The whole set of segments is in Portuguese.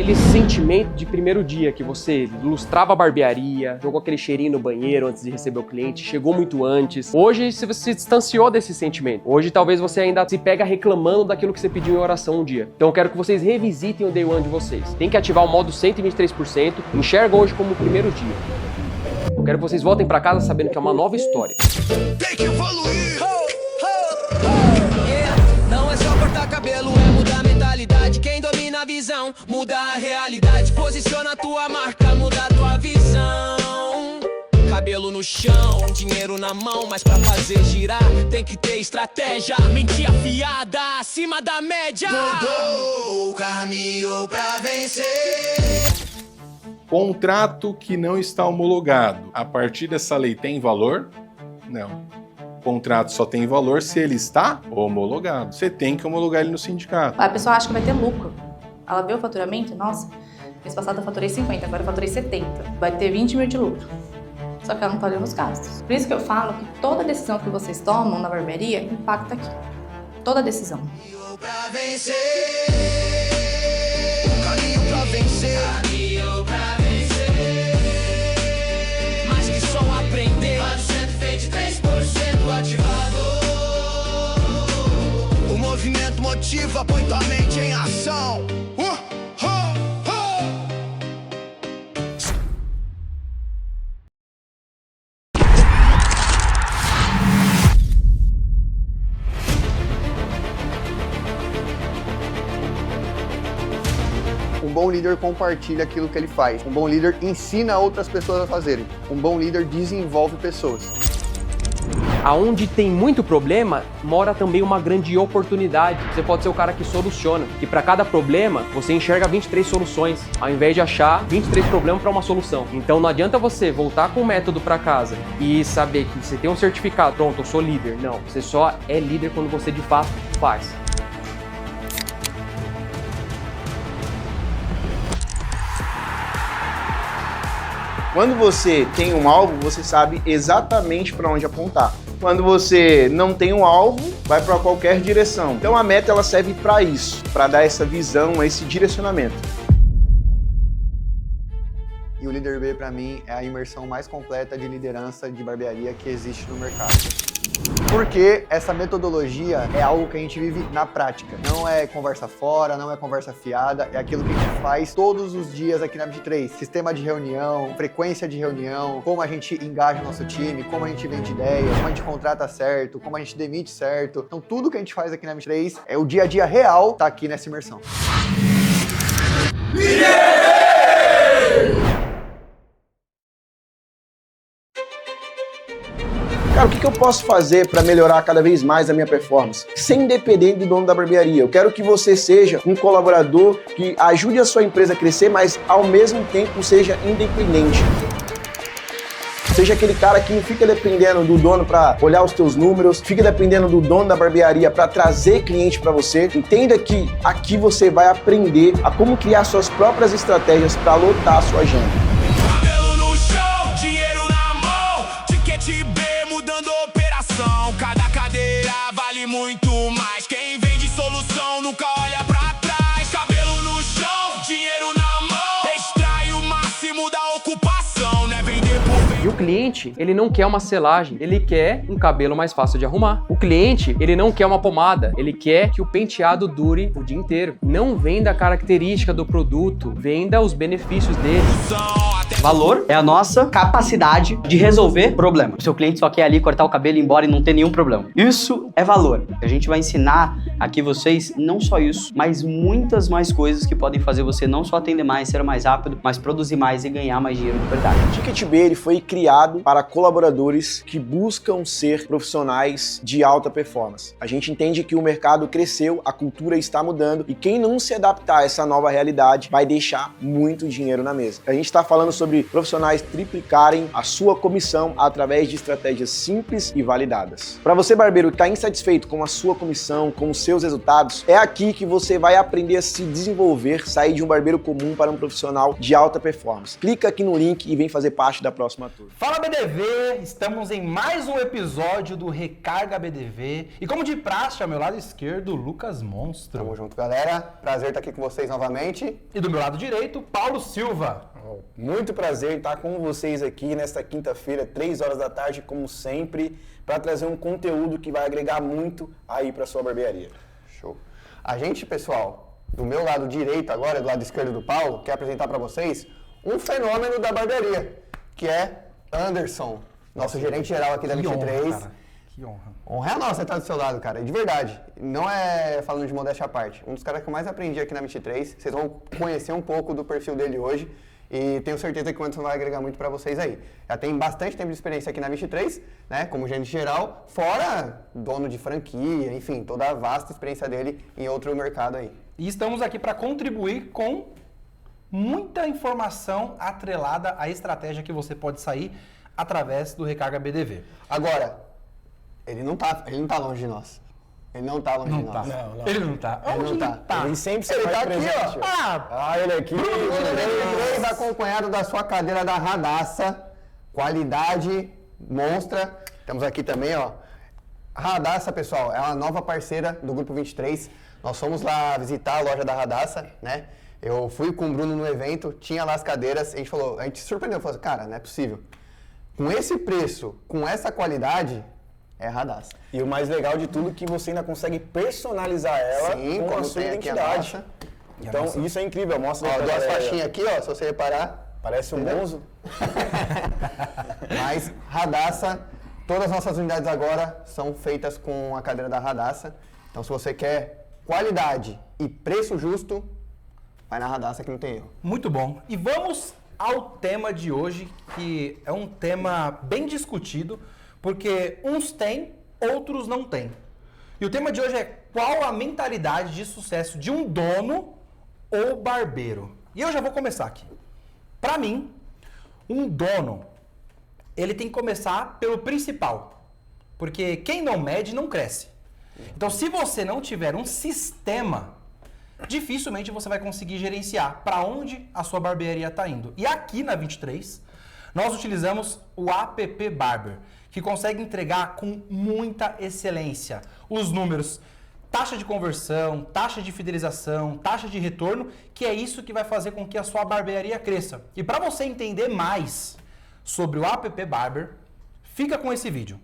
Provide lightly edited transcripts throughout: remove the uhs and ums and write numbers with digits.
aquele sentimento de primeiro dia que você lustrava a barbearia, jogou aquele cheirinho no banheiro antes de receber o cliente, chegou muito antes. Hoje você se distanciou desse sentimento. Hoje talvez você ainda se pega reclamando daquilo que você pediu em oração um dia. Então eu quero que vocês revisitem o Day One de vocês. Tem que ativar o modo 123%, enxerga hoje como o primeiro dia. Eu quero que vocês voltem pra casa sabendo que é uma nova história. Tem que evoluir! Não é só cortar cabelo, é mudar a mentalidade. Quem domina a visão, muda a realidade. Posiciona a tua marca, muda a tua visão. Cabelo no chão, dinheiro na mão, mas pra fazer girar tem que ter estratégia. Mente afiada, acima da média. Mudou o caminho pra vencer. Contrato que não está homologado. A partir dessa lei tem valor? Não. O contrato só tem valor se ele está homologado. Você tem que homologar ele no sindicato. A pessoa acha que vai ter lucro. Ela vê o faturamento, nossa, mês passado eu faturei 50, agora eu faturei 70. Vai ter 20 mil de lucro. Só que ela não tá olhando os gastos. Por isso que eu falo que toda decisão que vocês tomam na barbearia impacta aqui. Toda decisão. Pra vencer, o caminho pra vencer. Caminho pra vencer. Mais que só aprender. 123% ativador. O movimento motiva, põe tua mente em ação. Um bom líder compartilha aquilo que ele faz. Um bom líder ensina outras pessoas a fazerem. Um bom líder desenvolve pessoas. Aonde tem muito problema, mora também uma grande oportunidade. Você pode ser o cara que soluciona. E para cada problema, você enxerga 23 soluções, ao invés de achar 23 problemas para uma solução. Então não adianta você voltar com o método para casa e saber que você tem um certificado, pronto, eu sou líder. Não, você só é líder quando você de fato faz. Quando você tem um alvo, você sabe exatamente para onde apontar. Quando você não tem um alvo, vai para qualquer direção. Então a meta ela serve para isso, para dar essa visão, esse direcionamento. E o Líder B, para mim, é a imersão mais completa de liderança de barbearia que existe no mercado. Porque essa metodologia é algo que a gente vive na prática. Não é conversa fora, não é conversa fiada, é aquilo que a gente faz todos os dias aqui na 23. Sistema de reunião, frequência de reunião, como a gente engaja o nosso time, como a gente vende ideias, como a gente contrata certo, como a gente demite certo. Então tudo que a gente faz aqui na 23 é o dia a dia real, tá aqui nessa imersão. Cara, o que eu posso fazer para melhorar cada vez mais a minha performance? Sem depender do dono da barbearia. Eu quero que você seja um colaborador que ajude a sua empresa a crescer, mas ao mesmo tempo seja independente. Seja aquele cara que não fica dependendo do dono para olhar os teus números, fica dependendo do dono da barbearia para trazer cliente para você. Entenda que aqui você vai aprender a como criar suas próprias estratégias para lotar a sua agenda. Cabelo no chão, dinheiro na mão, ticket B mudando operação. Cada cadeira vale muito mais. Quem vende solução nunca olha pra trás. Cabelo no chão, dinheiro na mão, extrai o máximo da ocupação, né? Vender por vender. E o cliente, ele não quer uma selagem, ele quer um cabelo mais fácil de arrumar. O cliente, ele não quer uma pomada, ele quer que o penteado dure o dia inteiro. Não venda a característica do produto, venda os benefícios dele. Valor é a nossa capacidade de resolver problema. O seu cliente só quer ali cortar o cabelo e ir embora e não ter nenhum problema. Isso é valor. A gente vai ensinar aqui vocês não só isso, mas muitas mais coisas que podem fazer você não só atender mais, ser mais rápido, mas produzir mais e ganhar mais dinheiro de verdade. O Ticket B ele foi criado para colaboradores que buscam ser profissionais de alta performance. A gente entende que o mercado cresceu, a cultura está mudando e quem não se adaptar a essa nova realidade vai deixar muito dinheiro na mesa. A gente está falando sobre profissionais triplicarem a sua comissão através de estratégias simples e validadas. Para você, barbeiro, que está insatisfeito com a sua comissão, com os seus resultados, é aqui que você vai aprender a se desenvolver, sair de um barbeiro comum para um profissional de alta performance. Clica aqui no link e vem fazer parte da próxima turma. Fala BDV, estamos em mais um episódio do Recarga BDV e como de praxe, ao meu lado esquerdo, Lucas Monstro. Tamo junto, galera. Prazer estar aqui com vocês novamente. E do meu lado direito, Paulo Silva. Muito prazer estar com vocês aqui nesta quinta-feira, 3 horas da tarde, como sempre, para trazer um conteúdo que vai agregar muito aí para sua barbearia. Show. A gente, pessoal, do meu lado direito agora, do lado esquerdo do Paulo, quer apresentar para vocês um fenômeno da barbearia, que é Anderson, nosso gerente geral aqui da 23. Honra, cara. Que honra. Honra é nossa estar do seu lado, cara, de verdade. Não é falando de modéstia à parte. Um dos caras que eu mais aprendi aqui na 23. Vocês vão conhecer um pouco do perfil dele hoje. E tenho certeza que o Anderson vai agregar muito para vocês aí. Já tem bastante tempo de experiência aqui na 23, né, como gerente geral, fora dono de franquia, enfim, toda a vasta experiência dele em outro mercado aí. E estamos aqui para contribuir com muita informação atrelada à estratégia que você pode sair através do Recarga BDV. Agora, ele não tá longe de nós. Ele não tá longe de nós. Ele não tá. Ele não tá. Ele sempre Ele será tá aqui, presente. ó. Ele aqui. Ele acompanhado da sua cadeira da Radassa. Qualidade, monstra. Temos aqui também, ó. Radassa, pessoal, é uma nova parceira do Grupo 23. Nós fomos lá visitar a loja da Radassa, né? Eu fui com o Bruno no evento, tinha lá as cadeiras, a gente se surpreendeu, falou assim, cara, não é possível. Com esse preço, com essa qualidade, é Radassa. E o mais legal de tudo é que você ainda consegue personalizar ela Sim, com a como sua tem aqui a identidade. nossa. Então, isso é incrível. Mostra Ó, pra duas galera. faixinhas aqui, ó, se você reparar. Parece um Monzo. Mas Radassa, todas as nossas unidades agora são feitas com a cadeira da Radassa. Então, se você quer qualidade e preço justo, vai na Radassa que não tem erro. Muito bom. E vamos ao tema de hoje, que é um tema bem discutido, porque uns têm, outros não têm. E o tema de hoje é qual a mentalidade de sucesso de um dono ou barbeiro. E eu já vou começar aqui. Para mim, um dono, ele tem que começar pelo principal, porque quem não mede não cresce. Então, se você não tiver um sistema, dificilmente você vai conseguir gerenciar para onde a sua barbearia está indo. E aqui na 23, nós utilizamos o app Barber, que consegue entregar com muita excelência os números, taxa de conversão, taxa de fidelização, taxa de retorno, que é isso que vai fazer com que a sua barbearia cresça. E para você entender mais sobre o app Barber, fica com esse vídeo.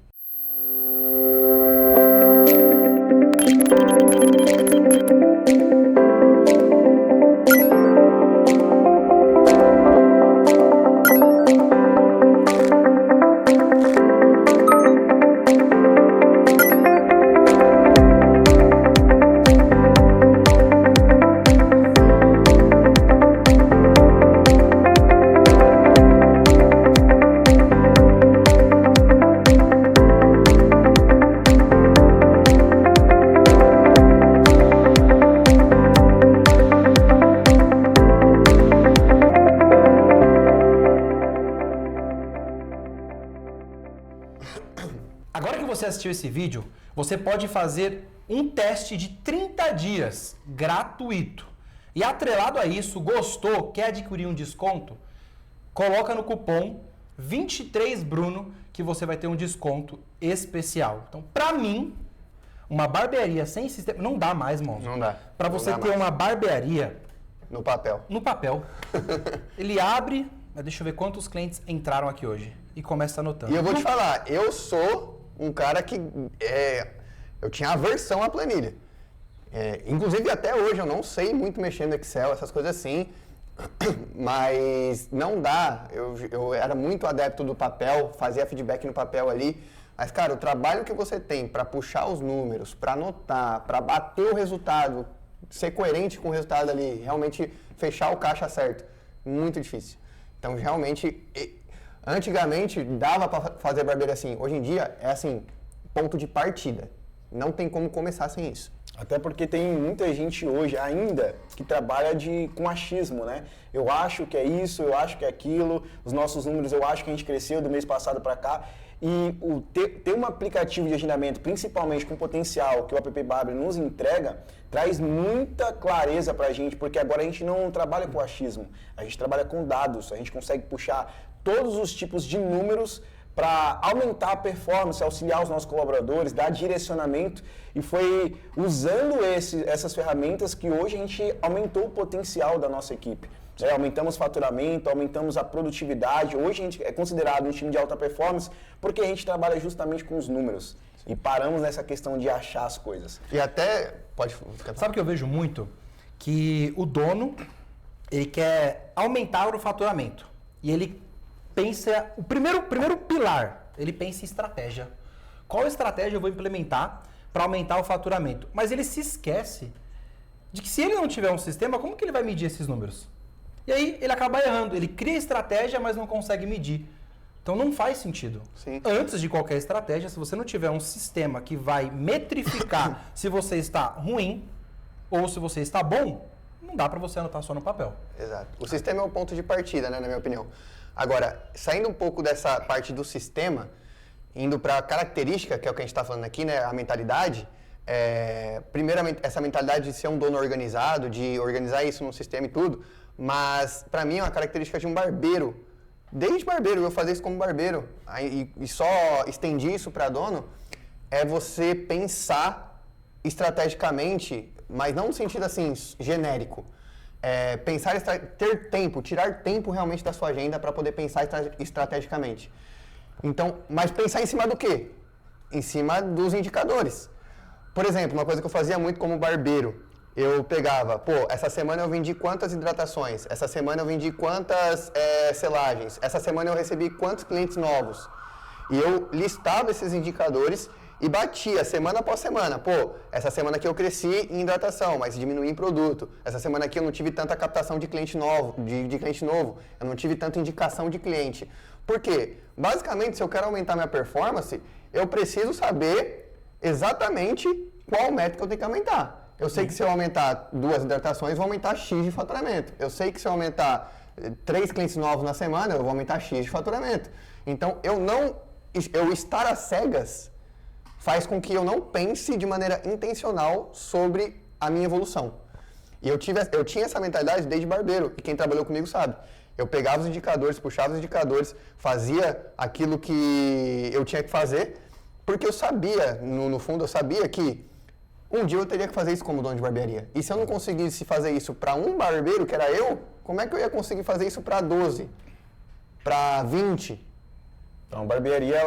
Agora que você assistiu esse vídeo, você pode fazer um teste de 30 dias gratuito. E atrelado a isso, gostou, quer adquirir um desconto? Coloca no cupom 23Bruno que você vai ter um desconto especial. Então, pra mim, uma barbearia sem sistema... Não dá mais, monstro. Não dá. Pra Não você dá ter mais. uma barbearia No papel. no papel, ele abre... Mas deixa eu ver quantos clientes entraram aqui hoje. E começa anotando. E eu vou te falar, eu sou um cara que eu tinha aversão à planilha. Inclusive até hoje eu não sei muito mexer no Excel, essas coisas assim. Mas não dá. Eu era muito adepto do papel, fazia feedback no papel ali. Mas, cara, o trabalho que você tem para puxar os números, para anotar, para bater o resultado, ser coerente com o resultado ali, realmente fechar o caixa certo, muito difícil. Então, realmente, antigamente dava para fazer barbearia assim. Hoje em dia é assim, ponto de partida. Não tem como começar sem isso. Até porque tem muita gente hoje ainda que trabalha com achismo, né? Eu acho que é isso, eu acho que é aquilo, os nossos números, eu acho que a gente cresceu do mês passado para cá. E ter um aplicativo de agendamento, principalmente com potencial que o app Barber nos entrega, traz muita clareza para a gente, porque agora a gente não trabalha com achismo, a gente trabalha com dados, a gente consegue puxar todos os tipos de números para aumentar a performance, auxiliar os nossos colaboradores, dar direcionamento, e foi usando essas ferramentas que hoje a gente aumentou o potencial da nossa equipe. Aumentamos faturamento, aumentamos a produtividade. Hoje a gente é considerado um time de alta performance porque a gente trabalha justamente com os números. E paramos nessa questão de achar as coisas. E até... Sabe o que eu vejo muito? Que o dono, ele quer aumentar o faturamento. E ele pensa... O primeiro pilar, ele pensa em estratégia. Qual estratégia eu vou implementar para aumentar o faturamento? Mas ele se esquece de que se ele não tiver um sistema, como que ele vai medir esses números? E aí ele acaba errando. Ele cria estratégia, mas não consegue medir. Então não faz sentido. Sim. Antes de qualquer estratégia, se você não tiver um sistema que vai metrificar se você está ruim ou se você está bom, não dá para você anotar só no papel. Exato. O sistema é o ponto de partida, né, na minha opinião. Agora, saindo um pouco dessa parte do sistema, indo para a característica, que é o que a gente está falando aqui, né, a mentalidade, primeiramente, essa mentalidade de ser um dono organizado, de organizar isso no sistema e tudo, mas para mim é uma característica de um barbeiro. Desde barbeiro, eu fazer isso como barbeiro, e só estendi isso para dono, é você pensar estrategicamente, mas não no sentido assim, genérico. Pensar, ter tempo, tirar tempo realmente da sua agenda para poder pensar estrategicamente. Então, mas pensar em cima do quê? Em cima dos indicadores. Por exemplo, uma coisa que eu fazia muito como barbeiro, eu pegava, essa semana eu vendi quantas hidratações, essa semana eu vendi quantas selagens, essa semana eu recebi quantos clientes novos. E eu listava esses indicadores e batia semana após semana. Essa semana aqui eu cresci em hidratação, mas diminui em produto. Essa semana aqui eu não tive tanta captação de cliente novo, de cliente novo. Eu não tive tanta indicação de cliente. Por quê? Basicamente, se eu quero aumentar minha performance, eu preciso saber exatamente qual métrica eu tenho que aumentar. Eu sei que se eu aumentar 2 hidratações, eu vou aumentar X de faturamento. Eu sei que se eu aumentar 3 clientes novos na semana, eu vou aumentar X de faturamento. Então, eu estar às cegas faz com que eu não pense de maneira intencional sobre a minha evolução. E eu tinha essa mentalidade desde barbeiro, e quem trabalhou comigo sabe. Eu pegava os indicadores, puxava os indicadores, fazia aquilo que eu tinha que fazer, porque eu sabia, no fundo, eu sabia que um dia eu teria que fazer isso como dono de barbearia. E se eu não conseguisse fazer isso para um barbeiro, que era eu, como é que eu ia conseguir fazer isso para 12? Para 20? Então, a barbearia,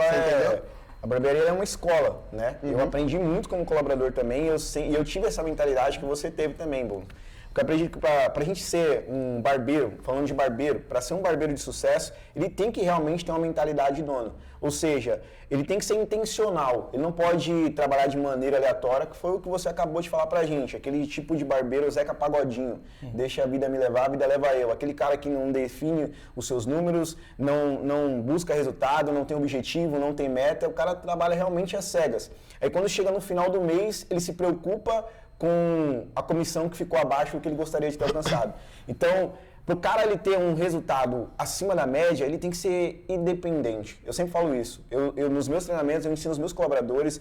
a barbearia é uma escola, né? Eu aprendi muito como colaborador também, e eu tive essa mentalidade que você teve também, Bruno. Porque eu aprendi que para a gente ser um barbeiro, falando de barbeiro, para ser um barbeiro de sucesso, ele tem que realmente ter uma mentalidade de dono. Ou seja, ele tem que ser intencional, ele não pode trabalhar de maneira aleatória, que foi o que você acabou de falar pra gente. Aquele tipo de barbeiro, Zeca Pagodinho, deixa a vida me levar, a vida leva eu. Aquele cara que não define os seus números, não busca resultado, não tem objetivo, não tem meta, o cara trabalha realmente às cegas. Aí quando chega no final do mês, ele se preocupa com a comissão que ficou abaixo do que ele gostaria de ter alcançado. Então, para o cara ele ter um resultado acima da média, ele tem que ser independente. Eu sempre falo isso. Eu nos meus treinamentos, eu ensino os meus colaboradores,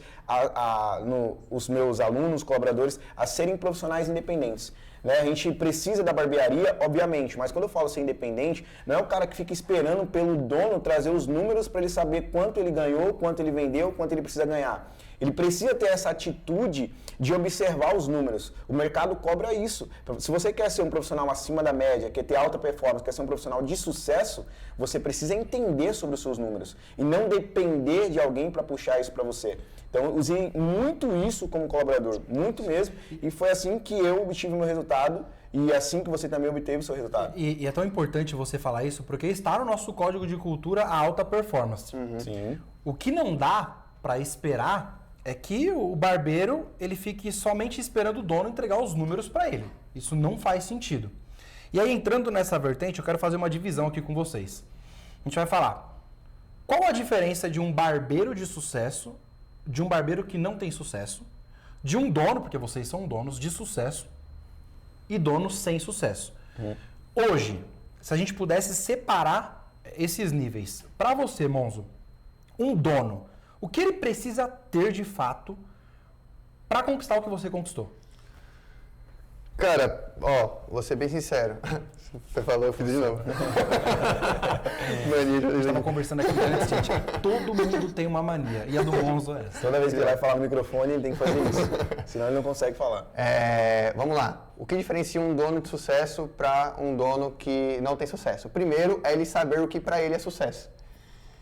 os meus alunos, colaboradores, a serem profissionais independentes. Né? A gente precisa da barbearia, obviamente, mas quando eu falo ser independente, não é o cara que fica esperando pelo dono trazer os números para ele saber quanto ele ganhou, quanto ele vendeu, quanto ele precisa ganhar. Ele precisa ter essa atitude de observar os números. O mercado cobra isso. Se você quer ser um profissional acima da média, quer ter alta performance, quer ser um profissional de sucesso, você precisa entender sobre os seus números e não depender de alguém para puxar isso para você. Então, eu usei muito isso como colaborador, muito mesmo, e foi assim que eu obtive o meu resultado e assim que você também obteve o seu resultado. E é tão importante você falar isso porque está no nosso código de cultura a alta performance. Sim. O que não dá para esperar é que o barbeiro ele fique somente esperando o dono entregar os números para ele. Isso não faz sentido. E aí, entrando nessa vertente, eu quero fazer uma divisão aqui com vocês. A gente vai falar qual a diferença de um barbeiro de sucesso, de um barbeiro que não tem sucesso, de um dono, porque vocês são donos de sucesso, e donos sem sucesso. Hoje, se a gente pudesse separar esses níveis, para você, Monzo, um dono, o que ele precisa ter de fato para conquistar o que você conquistou? Cara, ó, vou ser bem sincero. Você falou, eu fiz de novo. Mania. A gente tava conversando aqui antes, gente. Todo mundo tem uma mania. E a do Monzo é essa. Toda vez que ele vai falar no microfone, ele tem que fazer isso. Senão ele não consegue falar. Vamos lá. O que diferencia um dono de sucesso para um dono que não tem sucesso? Primeiro é ele saber o que para ele é sucesso.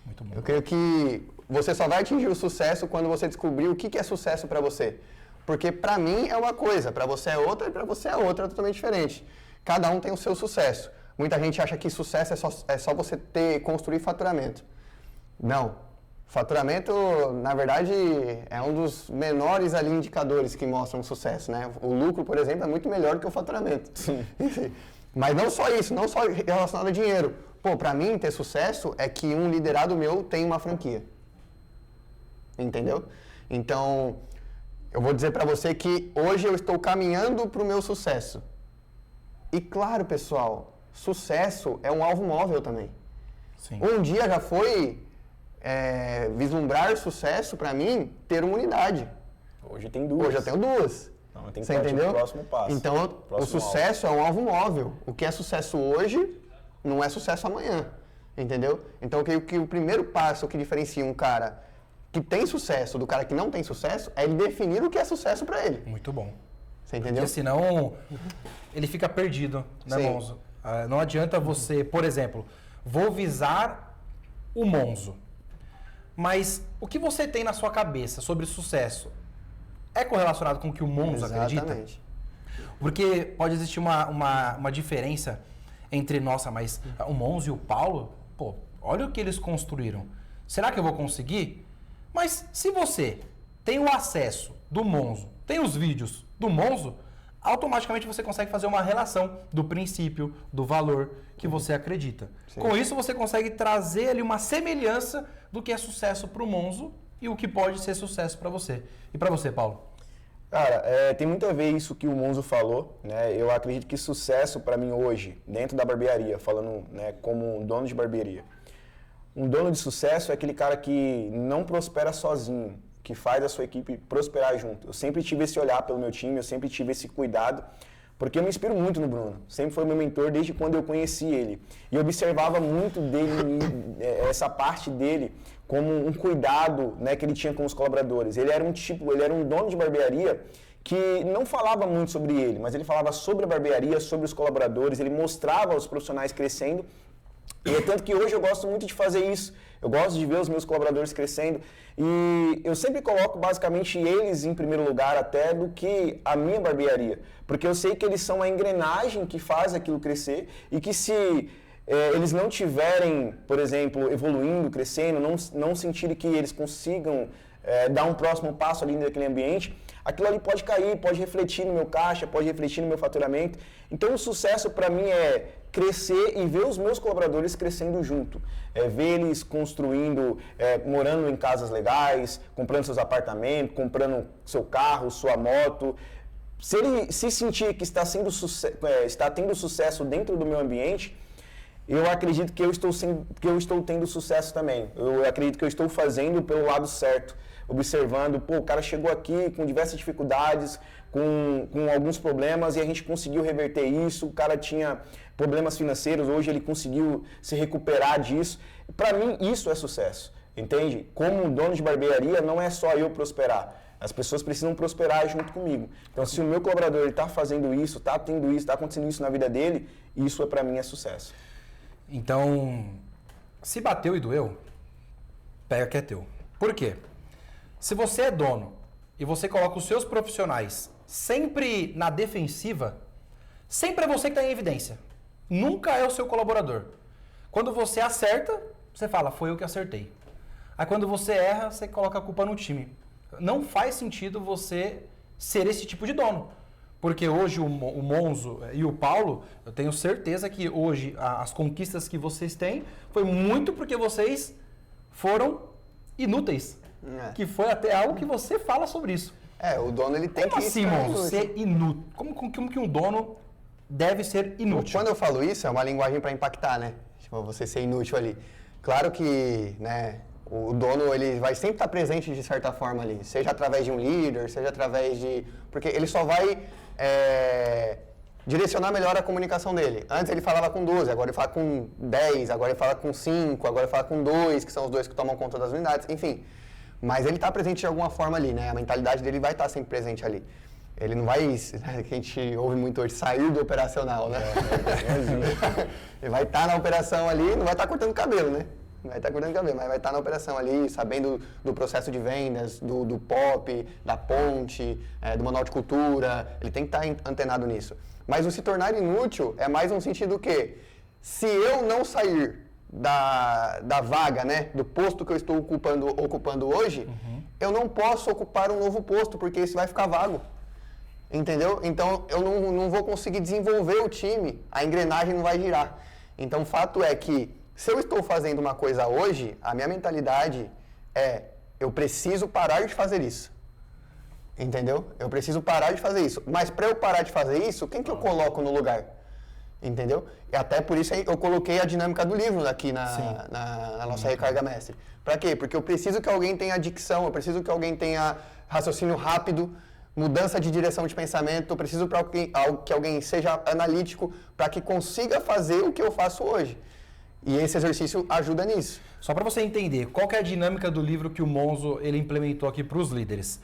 Muito bom. Eu creio que você só vai atingir o sucesso quando você descobrir o que é sucesso para você. Porque para mim é uma coisa, para você é outra e para você é outra, totalmente diferente. Cada um tem o seu sucesso. Muita gente acha que sucesso é só você construir faturamento. Não. Faturamento, na verdade, é um dos menores ali indicadores que mostram sucesso, né? O lucro, por exemplo, é muito melhor que o faturamento. Mas não só isso, não só relacionado a dinheiro. Pô, pra mim ter sucesso é que um liderado meu tem uma franquia. Entendeu? Então, eu vou dizer pra você que hoje eu estou caminhando pro meu sucesso. E claro, pessoal, sucesso é um alvo móvel também. Sim. Um dia já foi vislumbrar sucesso pra mim ter uma unidade. Hoje tem duas. Hoje eu tenho duas. Então tem que Você partir entendeu? pro próximo passo. Então, o Próximo sucesso é um alvo móvel. O que é sucesso hoje não é sucesso amanhã. Entendeu? Então, eu creio que o primeiro passo que diferencia um cara que tem sucesso do cara que não tem sucesso é ele definir o que é sucesso pra ele. Muito bom. Você entendeu? Porque senão ele fica perdido, né, Sim. Monzo? Não adianta você, por exemplo, vou visar o Monzo. Mas o que você tem na sua cabeça sobre sucesso é correlacionado com o que o Monzo acredita? Exatamente. Porque pode existir uma diferença entre, nossa, mas o Monzo e o Paulo, pô, olha o que eles construíram. Será que eu vou conseguir? Mas se você tem o acesso do Monzo, tem os vídeos do Monzo, automaticamente você consegue fazer uma relação do princípio, do valor que você acredita. Sim. Com isso você consegue trazer ali uma semelhança do que é sucesso para o Monzo e o que pode ser sucesso para você. E para você, Paulo? Cara, tem muito a ver isso que o Monzo falou, né? Eu acredito que sucesso para mim hoje, dentro da barbearia, falando, né, como um dono de barbearia, um dono de sucesso é aquele cara que não prospera sozinho, que faz a sua equipe prosperar junto. Eu sempre tive esse olhar pelo meu time, eu sempre tive esse cuidado, porque eu me inspiro muito no Bruno. Sempre foi meu mentor desde quando eu conheci ele. E eu observava muito dele, essa parte dele, como um cuidado, né, que ele tinha com os colaboradores. Ele era um dono de barbearia que não falava muito sobre ele, mas ele falava sobre a barbearia, sobre os colaboradores, ele mostrava os profissionais crescendo. E é tanto que hoje eu gosto muito de fazer isso. Eu gosto de ver os meus colaboradores crescendo. E eu sempre coloco basicamente eles em primeiro lugar até do que a minha barbearia. Porque eu sei que eles são a engrenagem que faz aquilo crescer e que se eles não tiverem, por exemplo, evoluindo, crescendo, não sentirem que eles consigam dar um próximo passo ali naquele ambiente, aquilo ali pode cair, pode refletir no meu caixa, pode refletir no meu faturamento. Então o sucesso para mim é crescer e ver os meus colaboradores crescendo junto. Ver eles construindo, morando em casas legais, comprando seus apartamentos, comprando seu carro, sua moto. Se ele se sentir que está tendo sucesso dentro do meu ambiente, eu acredito que eu estou tendo sucesso também. Eu acredito que eu estou fazendo pelo lado certo, observando, pô, o cara chegou aqui com diversas dificuldades, com alguns problemas e a gente conseguiu reverter isso. O cara tinha problemas financeiros, hoje ele conseguiu se recuperar disso. Para mim, isso é sucesso, entende? Como dono de barbearia, não é só eu prosperar. As pessoas precisam prosperar junto comigo. Então, se o meu colaborador está fazendo isso, está tendo isso, está acontecendo isso na vida dele, isso para mim é sucesso. Então, se bateu e doeu, pega que é teu. Por quê? Se você é dono e você coloca os seus profissionais sempre na defensiva, sempre é você que está em evidência. Nunca é o seu colaborador. Quando você acerta, você fala, foi eu que acertei. Aí quando você erra, você coloca a culpa no time. Não faz sentido você ser esse tipo de dono. Porque hoje o Monzo e o Paulo, eu tenho certeza que hoje as conquistas que vocês têm foi muito porque vocês foram inúteis. Que foi até algo que você fala sobre isso. O dono ele tem Como que... assim, Monzo, ser inútil? Como que um dono deve ser inútil? Quando eu falo isso, é uma linguagem para impactar, né? Tipo, você ser inútil ali. Claro que, né, o dono ele vai sempre estar presente de certa forma ali, seja através de um líder, seja através de... Porque ele só vai direcionar melhor a comunicação dele. Antes ele falava com 12, agora ele fala com 10, agora ele fala com 5, agora ele fala com 2, que são os 2 que tomam conta das unidades, enfim. Mas ele está presente de alguma forma ali, né? A mentalidade dele vai estar sempre presente ali. Ele não vai, que a gente ouve muito hoje, sair do operacional, né? Ele vai estar na operação ali, não vai estar cortando cabelo, né? Não vai estar cortando cabelo, mas vai estar na operação ali, sabendo do processo de vendas, do POP, da ponte, do manual de cultura. Ele tem que estar antenado nisso. Mas o se tornar inútil é mais um sentido que, se eu não sair da vaga, né, do posto que eu estou ocupando hoje, eu não posso ocupar um novo posto, porque esse vai ficar vago. Entendeu? Então, eu não vou conseguir desenvolver o time, a engrenagem não vai girar. Então, o fato é que, se eu estou fazendo uma coisa hoje, a minha mentalidade é, eu preciso parar de fazer isso. Entendeu? Eu preciso parar de fazer isso. Mas para eu parar de fazer isso, quem que eu coloco no lugar? Entendeu? E até por isso eu coloquei a dinâmica do livro aqui na nossa recarga mestre. Para quê? Porque eu preciso que alguém tenha dicção, eu preciso que alguém tenha raciocínio rápido, mudança de direção de pensamento, eu preciso que alguém seja analítico para que consiga fazer o que eu faço hoje. E esse exercício ajuda nisso. Só para você entender, qual que é a dinâmica do livro que o Monzo ele implementou aqui para os líderes?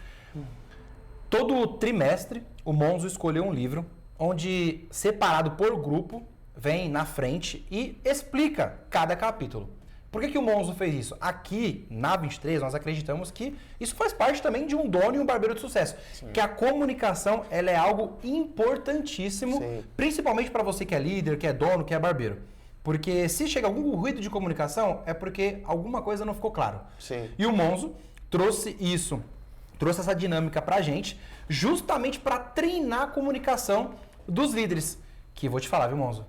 Todo trimestre, o Monzo escolheu um livro onde, separado por grupo, vem na frente e explica cada capítulo. Por que o Monzo fez isso? Aqui, na 23, nós acreditamos que isso faz parte também de um dono e um barbeiro de sucesso. Sim. Que a comunicação ela é algo importantíssimo, sim, principalmente para você que é líder, que é dono, que é barbeiro. Porque se chega algum ruído de comunicação, é porque alguma coisa não ficou claro. Sim. E o Monzo trouxe isso, trouxe essa dinâmica pra gente, justamente para treinar a comunicação dos líderes. Que vou te falar, viu, Monzo?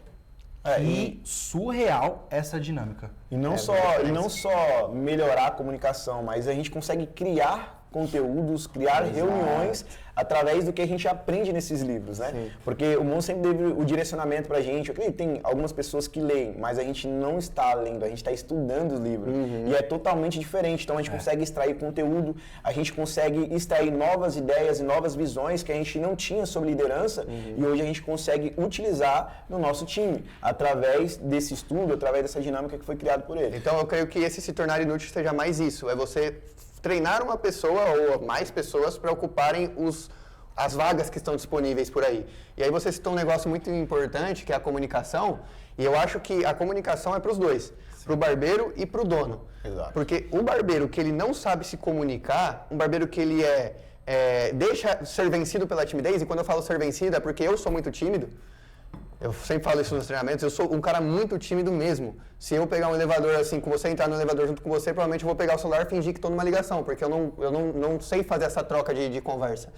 E surreal essa dinâmica. E não só melhorar a comunicação, mas a gente consegue criar conteúdos, criar reuniões através do que a gente aprende nesses livros, né? Sim. Porque o Monzo sempre teve o direcionamento pra gente. Ok, tem algumas pessoas que leem, mas a gente não está lendo, a gente está estudando os livros. E é totalmente diferente. Então a gente consegue extrair conteúdo, a gente consegue extrair novas ideias e novas visões que a gente não tinha sobre liderança e hoje a gente consegue utilizar no nosso time, através desse estudo, através dessa dinâmica que foi criada por ele. Então eu creio que esse se tornar inútil seja mais isso, é você treinar uma pessoa ou mais pessoas para ocuparem as vagas que estão disponíveis por aí. E aí você citou um negócio muito importante, que é a comunicação, e eu acho que a comunicação é para os dois, para o barbeiro e para o dono. Exato. Porque o barbeiro que ele não sabe se comunicar, um barbeiro que ele deixa ser vencido pela timidez, e quando eu falo ser vencido é porque eu sou muito tímido. Eu sempre falo isso nos treinamentos, eu sou um cara muito tímido mesmo. Se eu pegar um elevador assim, com você entrar no elevador junto com você, provavelmente eu vou pegar o celular e fingir que estou numa ligação, porque eu não sei fazer essa troca de conversa.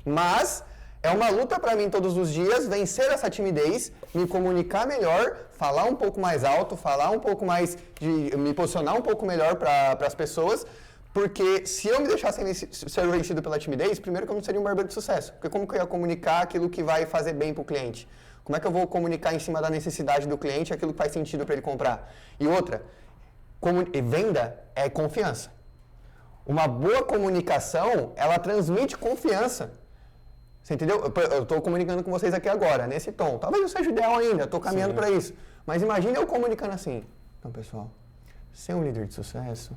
Mas é uma luta para mim todos os dias, vencer essa timidez, me comunicar melhor, falar um pouco mais alto, falar um pouco mais, me posicionar um pouco melhor para as pessoas, porque se eu me deixasse ser vencido pela timidez, primeiro que eu não seria um barbeiro de sucesso. Porque como que eu ia comunicar aquilo que vai fazer bem para o cliente? Como é que eu vou comunicar em cima da necessidade do cliente aquilo que faz sentido para ele comprar? E outra, venda é confiança. Uma boa comunicação, ela transmite confiança. Você entendeu? Eu estou comunicando com vocês aqui agora, nesse tom. Talvez não seja o ideal ainda, estou caminhando para isso. Mas imagine eu comunicando assim. Então, pessoal, ser um líder de sucesso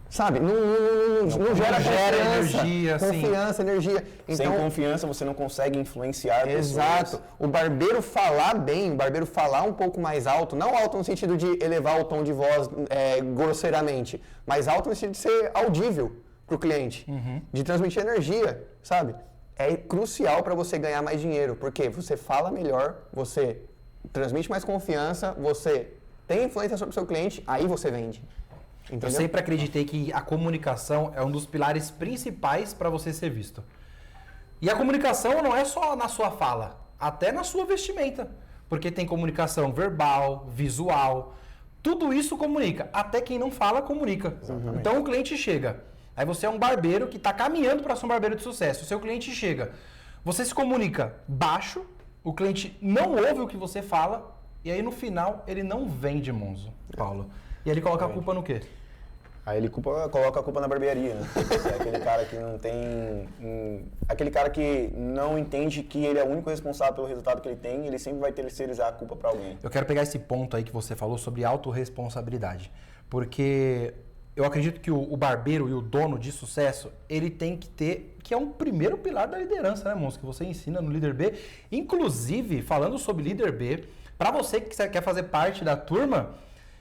sabe, não gera energia, confiança, energia. Então, sem confiança você não consegue influenciar pessoas. Exato. O barbeiro falar bem, o barbeiro falar um pouco mais alto, não alto no sentido de elevar o tom de voz grosseiramente, mas alto no sentido de ser audível para o cliente, de transmitir energia, sabe? É crucial para você ganhar mais dinheiro, porque você fala melhor, você transmite mais confiança, você tem influência sobre o seu cliente, aí você vende. Entendeu? Eu sempre acreditei que a comunicação é um dos pilares principais para você ser visto. E a comunicação não é só na sua fala, até na sua vestimenta. Porque tem comunicação verbal, visual, tudo isso comunica. Até quem não fala, comunica. Exatamente. Então o cliente chega, aí você é um barbeiro que está caminhando para ser um barbeiro de sucesso. O seu cliente chega, você se comunica baixo, o cliente não ouve o que você fala, e aí no final ele não vende, Monzo, Paulo. E ele coloca a culpa no quê? Aí ele coloca a culpa na barbearia, né? É aquele cara que não tem... aquele cara que não entende que ele é o único responsável pelo resultado que ele tem, ele sempre vai terceirizar a culpa para alguém. Eu quero pegar esse ponto aí que você falou sobre autorresponsabilidade. Porque eu acredito que o barbeiro e o dono de sucesso, ele tem que ter, que é um primeiro pilar da liderança, né, Monstro? Que você ensina no Líder B. Inclusive, falando sobre Líder B, para você que quer fazer parte da turma,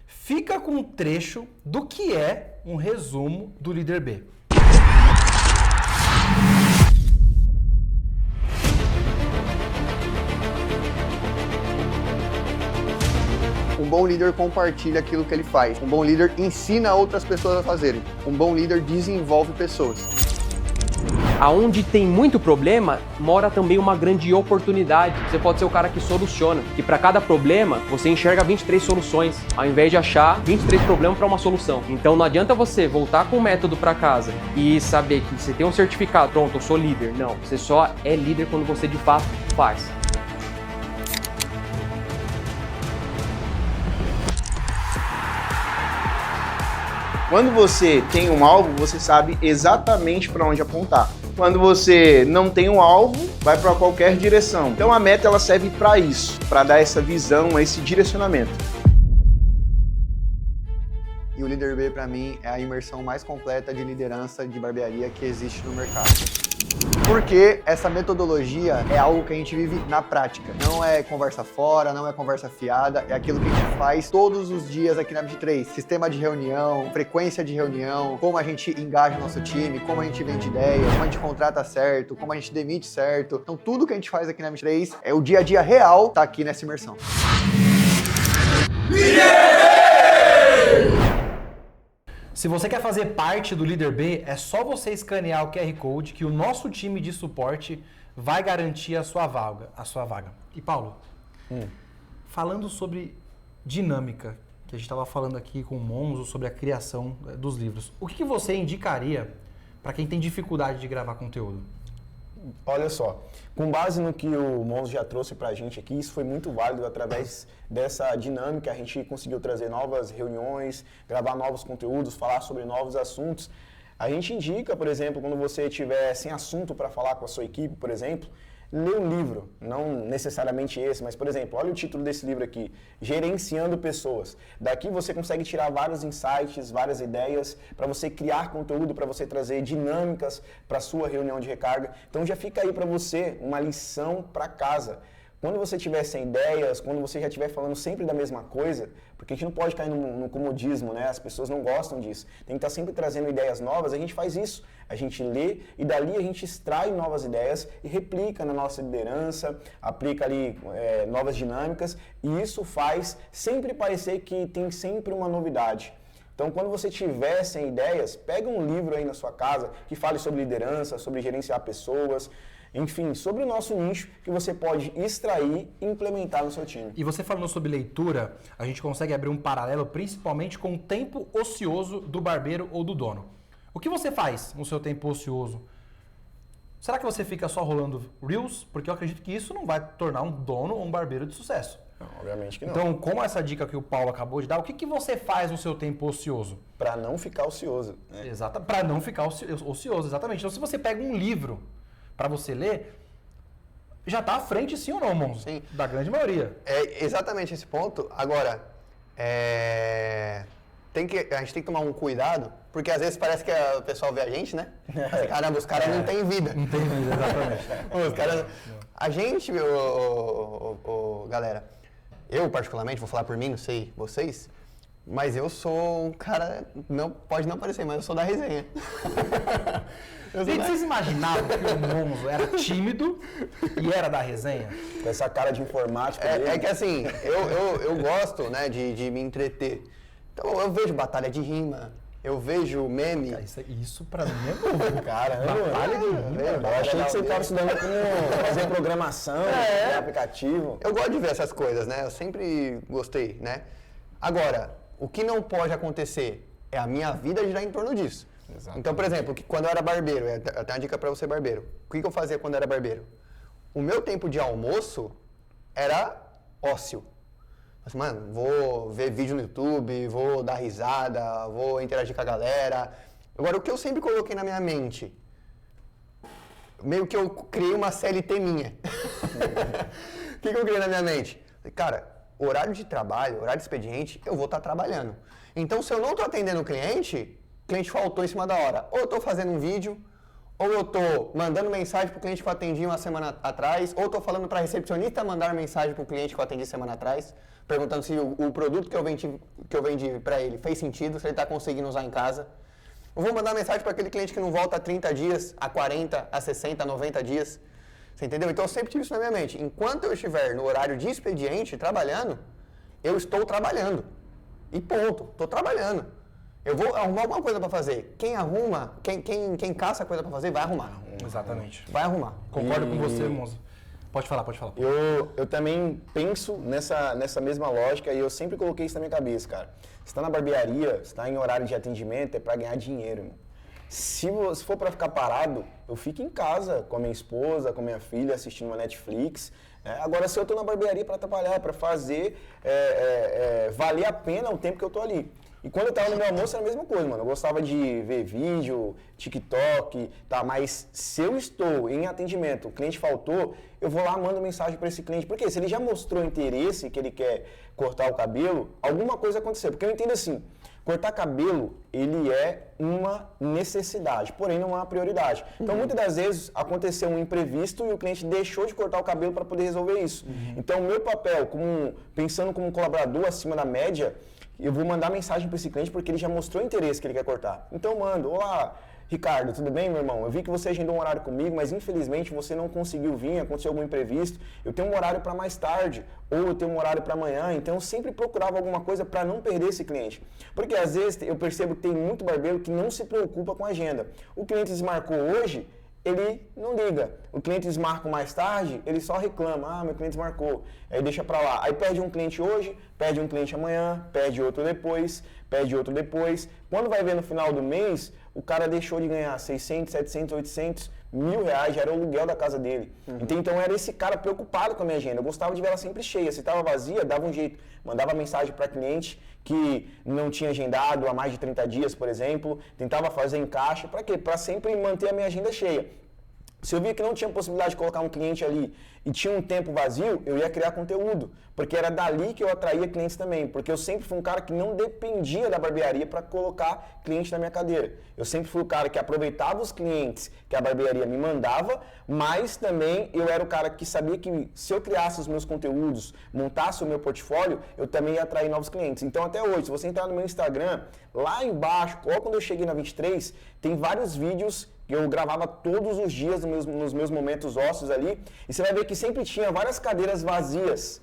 fica com um trecho do que é um resumo do Líder B. Um bom líder compartilha aquilo que ele faz. Um bom líder ensina outras pessoas a fazerem. Um bom líder desenvolve pessoas. Aonde tem muito problema, mora também uma grande oportunidade. Você pode ser o cara que soluciona. E para cada problema, você enxerga 23 soluções, ao invés de achar 23 problemas para uma solução. Então não adianta você voltar com o método para casa e saber que você tem um certificado, pronto, eu sou líder. Não, você só é líder quando você de fato faz. Quando você tem um alvo, você sabe exatamente para onde apontar. Quando você não tem um alvo, vai para qualquer direção. Então a meta ela serve para isso, para dar essa visão, esse direcionamento. E o Líder B, para mim, é a imersão mais completa de liderança de barbearia que existe no mercado. Porque essa metodologia é algo que a gente vive na prática. Não é conversa fora, não é conversa fiada, é aquilo que a gente faz todos os dias aqui na 23. Sistema de reunião, frequência de reunião, como a gente engaja o nosso time, como a gente vende ideias, como a gente contrata certo, como a gente demite certo. Então tudo que a gente faz aqui na 23 é o dia a dia real, tá aqui nessa imersão. Se você quer fazer parte do Líder B, é só você escanear o QR Code que o nosso time de suporte vai garantir a sua vaga. E Paulo, falando sobre dinâmica, que a gente estava falando aqui com o Monzo sobre a criação dos livros, o que você indicaria para quem tem dificuldade de gravar conteúdo? Olha só, com base no que o Monzo já trouxe pra gente aqui, isso foi muito válido. Através dessa dinâmica a gente conseguiu trazer novas reuniões, gravar novos conteúdos, falar sobre novos assuntos. A gente indica, por exemplo, quando você tiver sem assunto para falar com a sua equipe, por exemplo, lê um livro, não necessariamente esse, mas, por exemplo, olha o título desse livro aqui, Gerenciando Pessoas. Daqui você consegue tirar vários insights, várias ideias para você criar conteúdo, para você trazer dinâmicas para a sua reunião de recarga. Então já fica aí para você uma lição para casa. Quando você tiver sem ideias, quando você já estiver falando sempre da mesma coisa, porque a gente não pode cair no comodismo, né? As pessoas não gostam disso. Tem que estar sempre trazendo ideias novas, a gente faz isso. A gente lê e dali a gente extrai novas ideias e replica na nossa liderança, aplica ali novas dinâmicas e isso faz sempre parecer que tem sempre uma novidade. Então, quando você tiver sem ideias, pega um livro aí na sua casa que fale sobre liderança, sobre gerenciar pessoas, enfim, sobre o nosso nicho que você pode extrair e implementar no seu time. E você falando sobre leitura, a gente consegue abrir um paralelo principalmente com o tempo ocioso do barbeiro ou do dono. O que você faz no seu tempo ocioso? Será que você fica só rolando Reels? Porque eu acredito que isso não vai tornar um dono ou um barbeiro de sucesso. Não, obviamente que não. Então, como essa dica que o Paulo acabou de dar, o que você faz no seu tempo ocioso? Para não ficar ocioso. Né? Exato, para não ficar ocioso, exatamente. Então, se você pega um livro para você ler, já está à frente, sim ou não, Monzo? Sim. Da grande maioria. É exatamente esse ponto. Agora, a gente tem que tomar um cuidado, porque às vezes parece que o pessoal vê a gente, né? Caramba, os caras não têm vida. Não tem vida, exatamente. Os caras... A gente, galera, eu particularmente, vou falar por mim, não sei vocês, mas eu sou um cara, pode não parecer, mas eu sou da resenha. Gente, vocês imaginavam que o Monzo era tímido e era da resenha? Com essa cara de informático dele. É que assim, eu gosto, né, de me entreter. Então eu vejo batalha de rima, eu vejo meme. Cara, isso pra mim é novo. Caramba, Batalha de rima. eu achei que você estava estudando como fazer programação, aplicativo. Eu gosto de ver essas coisas, né? Eu sempre gostei, né? Agora, o que não pode acontecer é a minha vida girar em torno disso. Exato. Então, por exemplo, quando eu era barbeiro, até uma dica pra você barbeiro. O que eu fazia quando eu era barbeiro? O meu tempo de almoço era ócio. Assim, mano, vou ver vídeo no YouTube, vou dar risada, vou interagir com a galera. Agora, o que eu sempre coloquei na minha mente, meio que eu criei uma CLT minha. O que eu criei na minha mente? Cara, horário de trabalho, horário de expediente, eu vou estar trabalhando. Então, se eu não estou atendendo o cliente faltou em cima da hora. Ou eu estou fazendo um vídeo, ou eu estou mandando mensagem para o cliente que eu atendi uma semana atrás, ou estou falando para a recepcionista mandar mensagem para o cliente que eu atendi semana atrás, perguntando se o produto que eu vendi para ele fez sentido, se ele está conseguindo usar em casa. Eu vou mandar mensagem para aquele cliente que não volta há 30 dias, a 40, a 60, a 90 dias. Você entendeu? Então eu sempre tive isso na minha mente. Enquanto eu estiver no horário de expediente, trabalhando, eu estou trabalhando. E ponto. Estou trabalhando. Eu vou arrumar alguma coisa para fazer. Quem arruma, quem caça coisa para fazer, vai arrumar. Exatamente. Vai arrumar. Concordo com você, Monza. Pode falar. Eu também penso nessa mesma lógica e eu sempre coloquei isso na minha cabeça, cara. Você tá na barbearia, você tá em horário de atendimento, é para ganhar dinheiro, irmão. Se for para ficar parado, eu fico em casa com a minha esposa, com a minha filha, assistindo uma Netflix. Agora, se eu tô na barbearia para trabalhar, para fazer valer a pena o tempo que eu tô ali. E quando eu tava no meu almoço era a mesma coisa, mano. Eu gostava de ver vídeo, TikTok, tá? Mas se eu estou em atendimento, o cliente faltou, eu vou lá, mando mensagem para esse cliente. Porque se ele já mostrou interesse que ele quer cortar o cabelo, alguma coisa aconteceu. Porque eu entendo assim, cortar cabelo, ele é uma necessidade, porém não é uma prioridade. Então, muitas das vezes, aconteceu um imprevisto e o cliente deixou de cortar o cabelo para poder resolver isso. Então, o meu papel, pensando como um colaborador acima da média, eu vou mandar mensagem para esse cliente porque ele já mostrou interesse que ele quer cortar. Então eu mando, olá, Ricardo, tudo bem, meu irmão? Eu vi que você agendou um horário comigo, mas infelizmente você não conseguiu vir, aconteceu algum imprevisto. Eu tenho um horário para mais tarde, ou eu tenho um horário para amanhã, então eu sempre procurava alguma coisa para não perder esse cliente. Porque às vezes eu percebo que tem muito barbeiro que não se preocupa com a agenda. O cliente desmarcou hoje, ele não liga. O cliente desmarca mais tarde, ele só reclama, meu cliente desmarcou, aí deixa pra lá. Aí perde um cliente hoje, perde um cliente amanhã, perde outro depois, perde outro depois. Quando vai ver no final do mês, o cara deixou de ganhar 600, 700, 800, R$1.000, já era o aluguel da casa dele. Então era esse cara preocupado com a minha agenda. Eu gostava de ver ela sempre cheia. Se estava vazia, dava um jeito. Mandava mensagem para cliente que não tinha agendado há mais de 30 dias, por exemplo. Tentava fazer encaixe. Para quê? Para sempre manter a minha agenda cheia. Se eu via que não tinha possibilidade de colocar um cliente ali e tinha um tempo vazio, eu ia criar conteúdo, porque era dali que eu atraía clientes também, porque eu sempre fui um cara que não dependia da barbearia para colocar cliente na minha cadeira. Eu sempre fui o cara que aproveitava os clientes que a barbearia me mandava, mas também eu era o cara que sabia que se eu criasse os meus conteúdos, montasse o meu portfólio, eu também ia atrair novos clientes. Então até hoje, se você entrar no meu Instagram, lá embaixo, logo quando eu cheguei na 23, tem vários vídeos que eu gravava todos os dias nos meus momentos ósseos ali, e você vai ver que sempre tinha várias cadeiras vazias.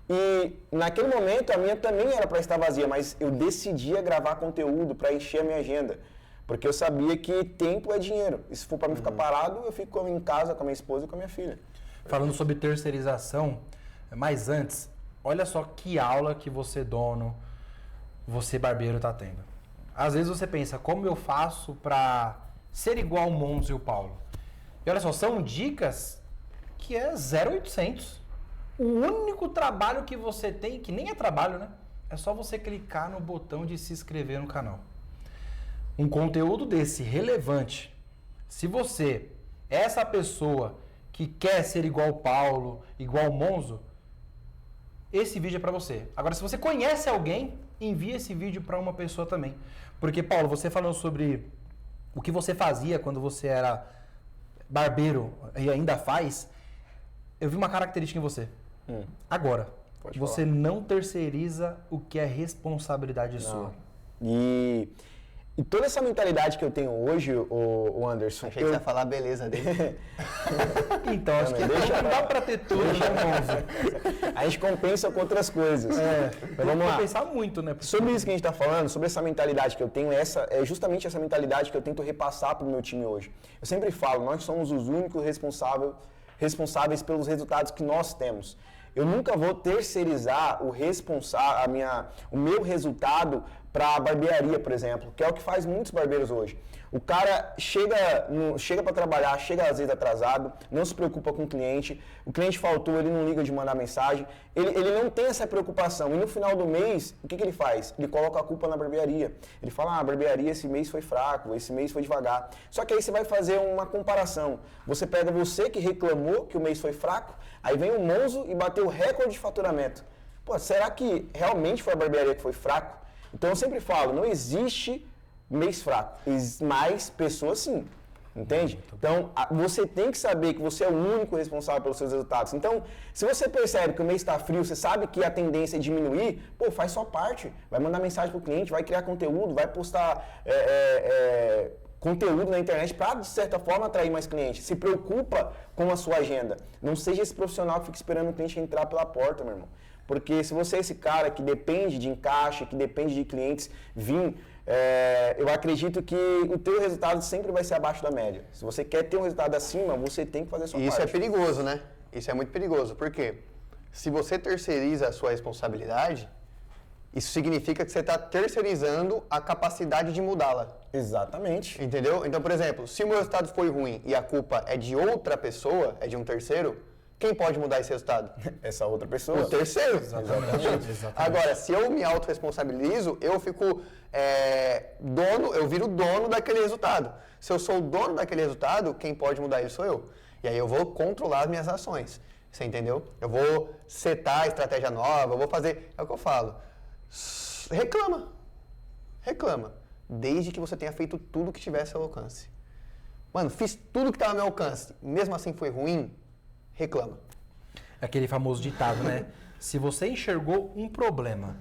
E naquele momento a minha também era para estar vazia, mas eu decidia gravar conteúdo para encher a minha agenda, porque eu sabia que tempo é dinheiro. E se for para mim ficar parado, eu fico em casa com a minha esposa e com a minha filha. Falando sobre terceirização, mas antes, olha só que aula que você, dono, você barbeiro, está tendo. Às vezes você pensa, como eu faço para ser igual o Monza e o Paulo? E olha só, são dicas que é 0800. O único trabalho que você tem, que nem é trabalho, né? É só você clicar no botão de se inscrever no canal. Um conteúdo desse relevante, se você é essa pessoa que quer ser igual o Paulo, igual o Monzo, esse vídeo é para você. Agora, se você conhece alguém, envia esse vídeo para uma pessoa também. Porque, Paulo, você falou sobre o que você fazia quando você era barbeiro e ainda faz, eu vi uma característica em você. Agora, você não terceiriza o que é responsabilidade sua. E toda essa mentalidade que eu tenho hoje, o Anderson... Achei que você ia falar a beleza dele. Então, acho que não dá pra ter tudo, né, Monzo? A gente compensa com outras coisas. Mas vamos lá. Pensar muito, né? Sobre isso que a gente está falando, sobre essa mentalidade que eu tenho, é justamente essa mentalidade que eu tento repassar para o meu time hoje. Eu sempre falo, nós somos os únicos responsáveis pelos resultados que nós temos. Eu nunca vou terceirizar o meu resultado para a barbearia, por exemplo, que é o que faz muitos barbeiros hoje. O cara chega para trabalhar, chega às vezes atrasado, não se preocupa com o cliente faltou, ele não liga de mandar mensagem, ele não tem essa preocupação. E no final do mês, o que ele faz? Ele coloca a culpa na barbearia. Ele fala, a barbearia esse mês foi fraco, esse mês foi devagar. Só que aí você vai fazer uma comparação. Você pega você que reclamou que o mês foi fraco, aí vem o Monzo e bateu o recorde de faturamento. Pô, será que realmente foi a barbearia que foi fraco? Então eu sempre falo, não existe mês fraco, mas pessoas sim, entende? Então, você tem que saber que você é o único responsável pelos seus resultados. Então, se você percebe que o mês está frio, você sabe que a tendência é diminuir, pô, faz sua parte. Vai mandar mensagem pro cliente, vai criar conteúdo, vai postar conteúdo na internet para, de certa forma, atrair mais clientes. Se preocupa com a sua agenda. Não seja esse profissional que fica esperando o cliente entrar pela porta, meu irmão. Porque se você é esse cara que depende de encaixe, que depende de clientes vir, eu acredito que o teu resultado sempre vai ser abaixo da média. Se você quer ter um resultado acima, você tem que fazer a sua parte. Isso é perigoso, né? Isso é muito perigoso. Por quê? Se você terceiriza a sua responsabilidade, isso significa que você está terceirizando a capacidade de mudá-la. Exatamente. Entendeu? Então, por exemplo, se o meu resultado foi ruim e a culpa é de outra pessoa, é de um terceiro, quem pode mudar esse resultado? Essa outra pessoa. O terceiro. Exatamente. Agora, se eu me autorresponsabilizo, eu fico eu viro dono daquele resultado. Se eu sou o dono daquele resultado, quem pode mudar ele sou eu. E aí eu vou controlar as minhas ações. Você entendeu? Eu vou setar a estratégia nova, eu vou fazer... É o que eu falo. Reclama. Desde que você tenha feito tudo que tivesse ao alcance. Mano, fiz tudo que estava ao meu alcance. Mesmo assim foi ruim, reclama. Aquele famoso ditado, né? Se você enxergou um problema,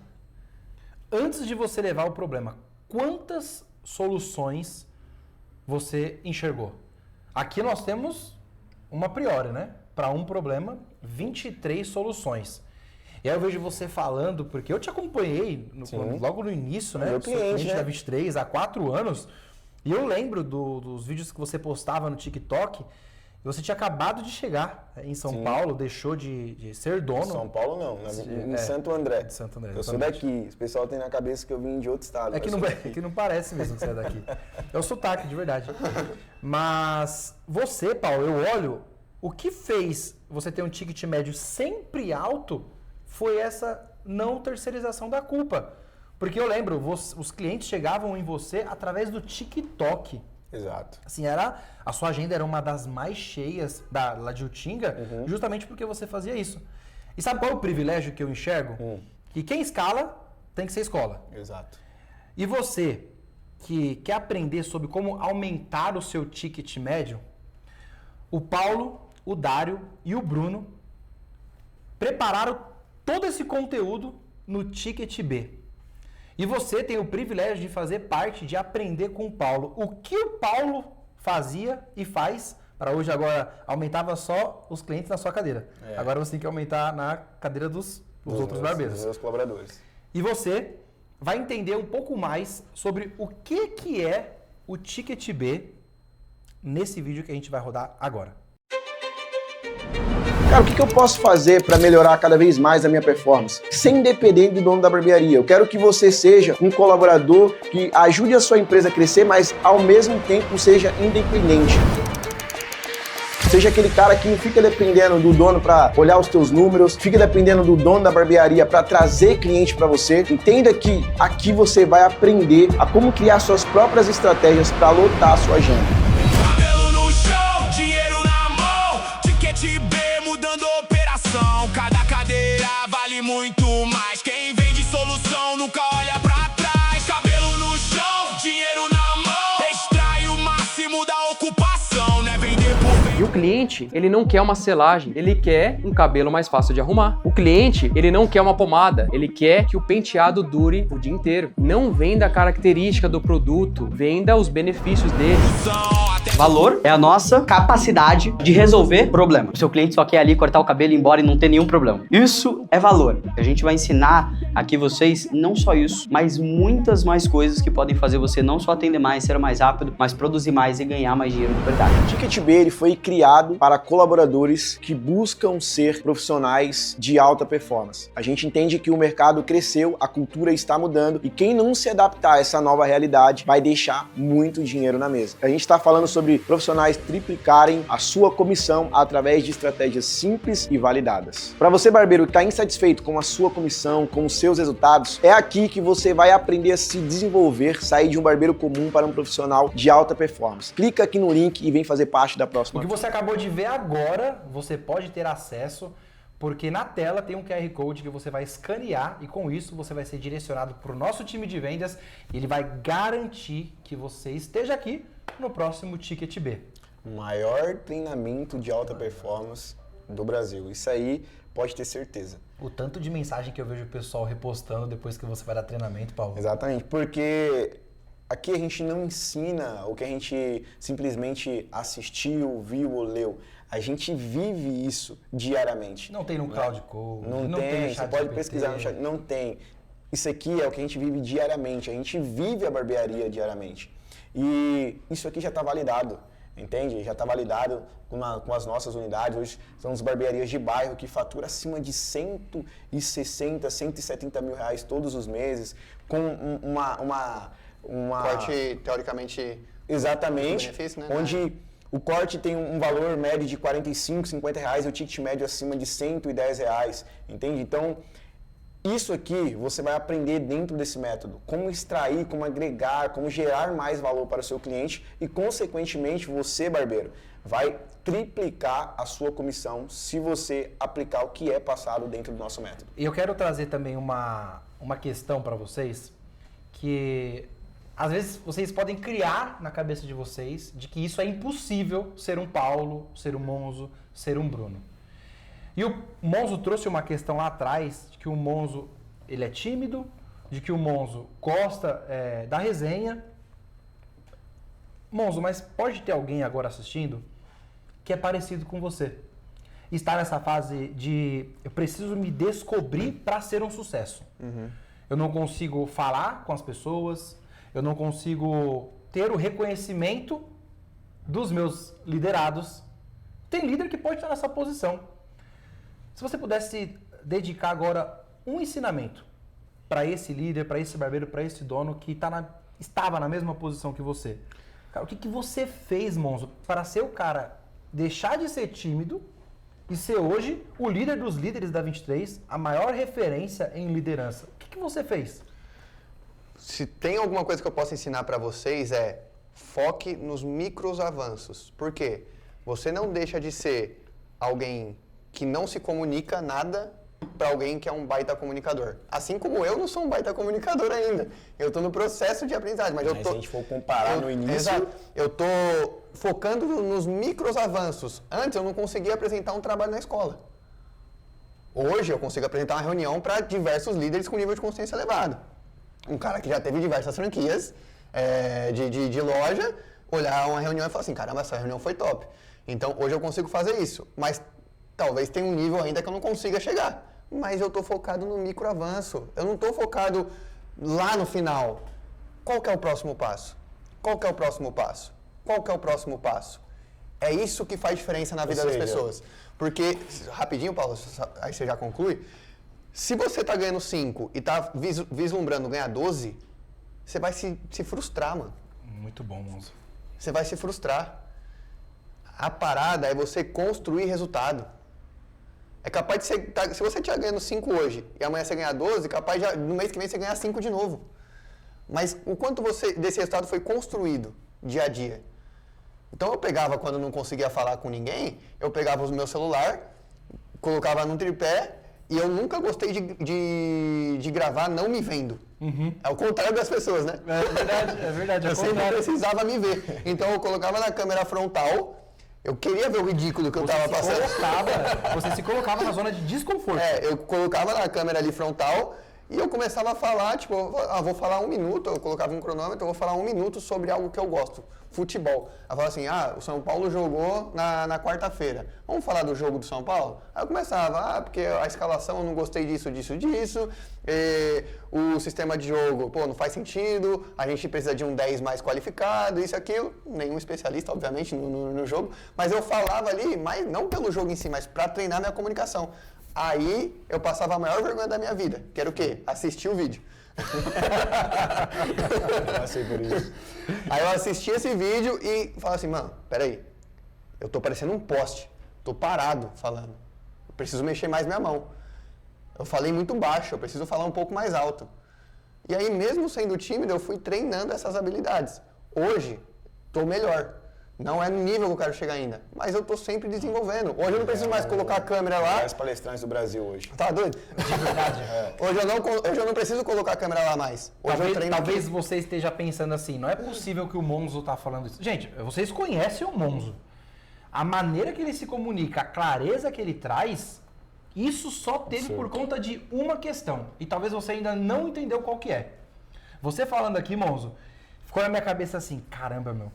antes de você levar o problema, quantas soluções você enxergou? Aqui nós temos uma priori, né? Para um problema, 23 soluções. E aí eu vejo você falando, porque eu te acompanhei logo no início, né? Meu cliente, né? Da 23, há 4 anos. E eu lembro dos vídeos que você postava no TikTok. Você tinha acabado de chegar em São Paulo, deixou de ser dono. São Paulo não, em Santo André. De Santo André. Eu sou daqui. O pessoal tem na cabeça que eu vim de outro estado. É que não parece mesmo que você é daqui. É o sotaque, de verdade. Mas você, Paulo, eu olho, o que fez você ter um ticket médio sempre alto foi essa não terceirização da culpa. Porque eu lembro, os clientes chegavam em você através do TikTok. Exato. Assim, a sua agenda era uma das mais cheias lá de Utinga, justamente porque você fazia isso. E sabe qual é o privilégio que eu enxergo? Que quem escala tem que ser escola. Exato. E você que quer aprender sobre como aumentar o seu ticket médio, o Paulo, o Dário e o Bruno prepararam todo esse conteúdo no Ticket B. E você tem o privilégio de fazer parte, de aprender com o Paulo. O que o Paulo fazia e faz, para hoje agora aumentava só os clientes na sua cadeira. Agora você tem que aumentar na cadeira dos outros barbeiros. Dos meus colaboradores. E você vai entender um pouco mais sobre o que é o Ticket B nesse vídeo que a gente vai rodar agora. Cara, o que eu posso fazer para melhorar cada vez mais a minha performance? Sem depender do dono da barbearia. Eu quero que você seja um colaborador que ajude a sua empresa a crescer, mas ao mesmo tempo seja independente. Seja aquele cara que não fica dependendo do dono para olhar os teus números, fica dependendo do dono da barbearia para trazer cliente para você. Entenda que aqui você vai aprender a como criar suas próprias estratégias para lotar a sua agenda. Cabelo no chão, dinheiro na mão, Ticket B mudando operação. Cada cadeira vale muito mais. Quem vende solução nunca olha pra trás. Cabelo no chão, dinheiro na mão, extrai o máximo da ocupação, né? Vender por vender. E o cliente, ele não quer uma selagem, ele quer um cabelo mais fácil de arrumar. O cliente, ele não quer uma pomada, ele quer que o penteado dure o dia inteiro. Não venda a característica do produto, venda os benefícios dele. Valor é a nossa capacidade de resolver problema. O seu cliente só quer ali cortar o cabelo e ir embora e não ter nenhum problema. Isso é valor. A gente vai ensinar aqui vocês não só isso, mas muitas mais coisas que podem fazer você não só atender mais, ser mais rápido, mas produzir mais e ganhar mais dinheiro de verdade. O Ticket B ele foi criado para colaboradores que buscam ser profissionais de alta performance. A gente entende que o mercado cresceu, a cultura está mudando e quem não se adaptar a essa nova realidade vai deixar muito dinheiro na mesa. A gente está falando sobre profissionais triplicarem a sua comissão através de estratégias simples e validadas. Para você, barbeiro, que está insatisfeito com a sua comissão, com os seus resultados, é aqui que você vai aprender a se desenvolver, sair de um barbeiro comum para um profissional de alta performance. Clica aqui no link e vem fazer parte da próxima. O que você acabou de ver agora, você pode ter acesso, porque na tela tem um QR Code que você vai escanear e com isso você vai ser direcionado para o nosso time de vendas e ele vai garantir que você esteja aqui no próximo Ticket B. O maior treinamento de alta performance do Brasil. Isso aí pode ter certeza. O tanto de mensagem que eu vejo o pessoal repostando depois que você vai dar treinamento, Paulo. Exatamente, porque aqui a gente não ensina o que a gente simplesmente assistiu, viu ou leu. A gente vive isso diariamente. Não tem no Cloud Code, não tem, você pode pesquisar no chat, não tem. Isso aqui é o que a gente vive diariamente, a gente vive a barbearia diariamente. E isso aqui já está validado, entende? Já está validado com as nossas unidades. Hoje são as barbearias de bairro que faturam acima de 160, 170 mil reais todos os meses, com uma Corte, teoricamente, exatamente, benefício, né? onde o corte tem um valor médio de 45, 50 reais e o ticket médio acima de 110 reais, entende? Então, isso aqui você vai aprender dentro desse método, como extrair, como agregar, como gerar mais valor para o seu cliente e, consequentemente, você, barbeiro, vai triplicar a sua comissão se você aplicar o que é passado dentro do nosso método. E eu quero trazer também uma questão para vocês que às vezes vocês podem criar na cabeça de vocês de que isso é impossível ser um Paulo, ser um Monzo, ser um Bruno. E o Monzo trouxe uma questão lá atrás de que o Monzo ele é tímido, de que o Monzo gosta da resenha. Monzo, mas pode ter alguém agora assistindo que é parecido com você. Está nessa fase de eu preciso me descobrir para ser um sucesso. Eu não consigo falar com as pessoas, eu não consigo ter o reconhecimento dos meus liderados. Tem líder que pode estar nessa posição. Se você pudesse dedicar agora um ensinamento para esse líder, para esse barbeiro, para esse dono que estava na mesma posição que você. Cara, o que você fez, Monzo, para ser o cara deixar de ser tímido e ser hoje o líder dos líderes da 23, a maior referência em liderança? O que você fez? Se tem alguma coisa que eu possa ensinar para vocês é foque nos micros avanços. Por quê? Você não deixa de ser alguém que não se comunica nada para alguém que é um baita comunicador. Assim como eu não sou um baita comunicador ainda. Eu estou no processo de aprendizagem. Mas se a gente for comparar no início... Exato. Eu estou focando nos micros avanços. Antes eu não conseguia apresentar um trabalho na escola. Hoje eu consigo apresentar uma reunião para diversos líderes com nível de consciência elevado. Um cara que já teve diversas franquias de loja, olhar uma reunião e falar assim, caramba, essa reunião foi top. Então hoje eu consigo fazer isso. Mas talvez tenha um nível ainda que eu não consiga chegar. Mas eu estou focado no micro avanço. Eu não estou focado lá no final. Qual que é o próximo passo? Qual que é o próximo passo? Qual que é o próximo passo? É isso que faz diferença na vida das pessoas. Porque, rapidinho, Paulo, aí você já conclui. Se você está ganhando 5 e está vislumbrando ganhar 12, você vai se frustrar, mano. Muito bom, Monzo. Você vai se frustrar. A parada é você construir resultado. É capaz de você, se você estiver ganhando 5 hoje e amanhã você ganhar 12, capaz de no mês que vem você ganhar 5 de novo. Mas o quanto desse resultado foi construído dia a dia. Então eu pegava, quando não conseguia falar com ninguém, eu pegava o meu celular, colocava num tripé e eu nunca gostei de gravar não me vendo. É o contrário das pessoas, né? É verdade. Eu sempre precisava me ver. Então eu colocava na câmera frontal. Eu queria ver o ridículo que eu estava passando. Você se colocava na zona de desconforto. Eu colocava na câmera ali frontal E eu começava a falar, tipo, vou falar 1 minuto, eu colocava um cronômetro, eu vou falar 1 minuto sobre algo que eu gosto, futebol. Aí eu falava assim, o São Paulo jogou na quarta-feira, vamos falar do jogo do São Paulo? Aí eu começava, porque a escalação eu não gostei disso, o sistema de jogo, não faz sentido, a gente precisa de um 10 mais qualificado, isso e aquilo, nenhum especialista, obviamente, no jogo, mas eu falava ali, mas não pelo jogo em si, mas para treinar minha comunicação. Aí eu passava a maior vergonha da minha vida, que era o quê? Assistir o vídeo. Passei por isso. Aí eu assisti esse vídeo e falava assim, mano, peraí, eu tô parecendo um poste, tô parado falando, eu preciso mexer mais minha mão. Eu falei muito baixo, eu preciso falar um pouco mais alto. E aí, mesmo sendo tímido, eu fui treinando essas habilidades. Hoje, tô melhor. Não é no nível que eu quero chegar ainda, mas eu tô sempre desenvolvendo. Hoje eu não preciso mais colocar a câmera lá. Mais palestrantes do Brasil hoje. Tá doido? De verdade. Hoje eu não preciso colocar a câmera lá mais. Hoje eu treino Talvez aqui. você esteja pensando assim, não é possível que o Monzo tá falando isso. Gente, vocês conhecem o Monzo. A maneira que ele se comunica, a clareza que ele traz, isso só teve por conta de uma questão. E talvez você ainda não entendeu qual que é. Você falando aqui, Monzo, ficou na minha cabeça assim, caramba, meu.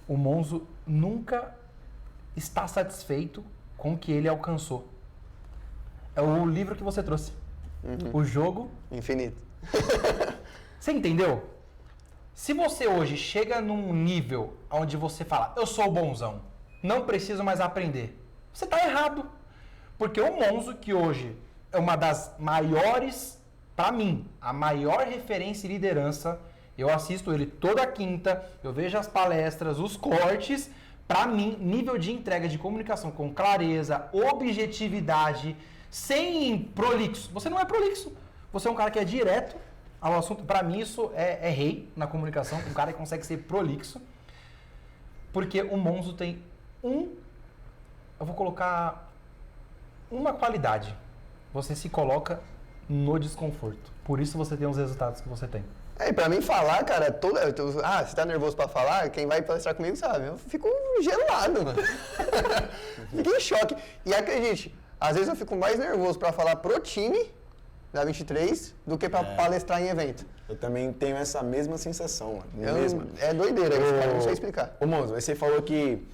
O Monzo nunca está satisfeito com o que ele alcançou. É o livro que você trouxe. O jogo Infinito. Você entendeu? Se você hoje chega num nível onde você fala, eu sou bonzão, não preciso mais aprender, você está errado. Porque o Monzo, que hoje é uma das maiores, para mim, a maior referência e liderança, eu assisto ele toda quinta, eu vejo as palestras, os cortes, para mim, nível de entrega de comunicação com clareza, objetividade, sem prolixo. Você não é prolixo, você é um cara que é direto ao assunto. Para mim isso é rei na comunicação, um cara que consegue ser prolixo, porque o Monzo tem eu vou colocar uma qualidade, você se coloca no desconforto, por isso você tem os resultados que você tem. E pra mim falar, cara, você tá nervoso pra falar? Quem vai palestrar comigo sabe, eu fico gelado, mano. Fico em choque. E acredite, às vezes eu fico mais nervoso pra falar pro time da 23 do que pra palestrar em evento. Eu também tenho essa mesma sensação, mano. É doideira, cara, não sei explicar. Ô, Monzo, você falou que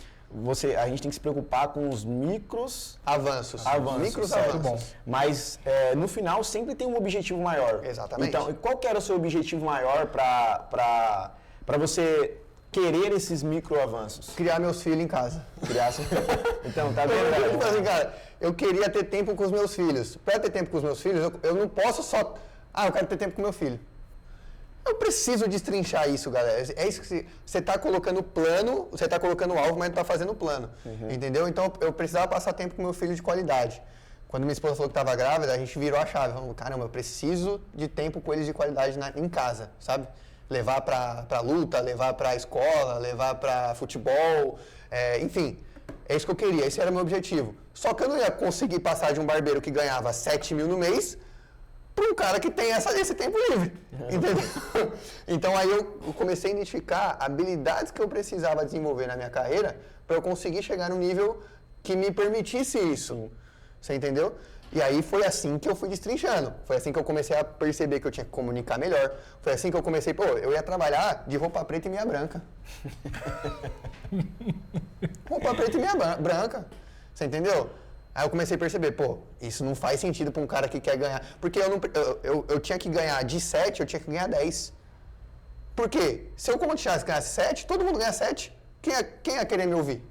a gente tem que se preocupar com os micros Avanços. Micros certo. avanços. Mas no final sempre tem um objetivo maior. Exatamente. Então, qual que era o seu objetivo maior para você querer esses micro avanços? Criar meus filhos em casa. Então, tá Eu vendo? assim, cara, eu queria ter tempo com os meus filhos. Pra ter tempo com os meus filhos, eu não posso só... eu quero ter tempo com meu filho. Eu preciso destrinchar isso, galera. É isso que você tá colocando plano, você tá colocando alvo, mas não tá fazendo plano. Entendeu? Então eu precisava passar tempo com meu filho de qualidade. Quando minha esposa falou que estava grávida, a gente virou a chave. Falamos, caramba, eu preciso de tempo com eles de qualidade em casa, sabe? Levar pra luta, levar pra escola, levar pra futebol, enfim. É isso que eu queria, esse era o meu objetivo. Só que eu não ia conseguir passar de um barbeiro que ganhava 7 mil no mês para um cara que tem esse tempo livre, entendeu? Então aí eu comecei a identificar habilidades que eu precisava desenvolver na minha carreira para eu conseguir chegar no nível que me permitisse isso, você entendeu? E aí foi assim que eu fui destrinchando, foi assim que eu comecei a perceber que eu tinha que comunicar melhor, foi assim que eu comecei, eu ia trabalhar de roupa preta e meia branca. Roupa preta e meia branca, você entendeu? Aí eu comecei a perceber, isso não faz sentido para um cara que quer ganhar. Porque eu tinha que ganhar de 7, eu tinha que ganhar 10. Por quê? Se eu continuasse ganhar 7, todo mundo ganha 7. Quem ia querer me ouvir?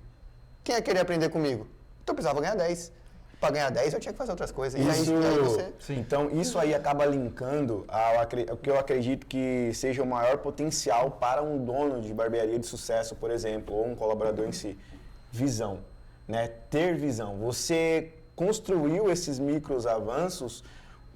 Quem ia querer aprender comigo? Então eu precisava ganhar 10. Para ganhar 10 eu tinha que fazer outras coisas. Então isso aí acaba linkando ao que eu acredito que seja o maior potencial para um dono de barbearia de sucesso, por exemplo, ou um colaborador em si. Visão. Né, ter visão. Você construiu esses micros avanços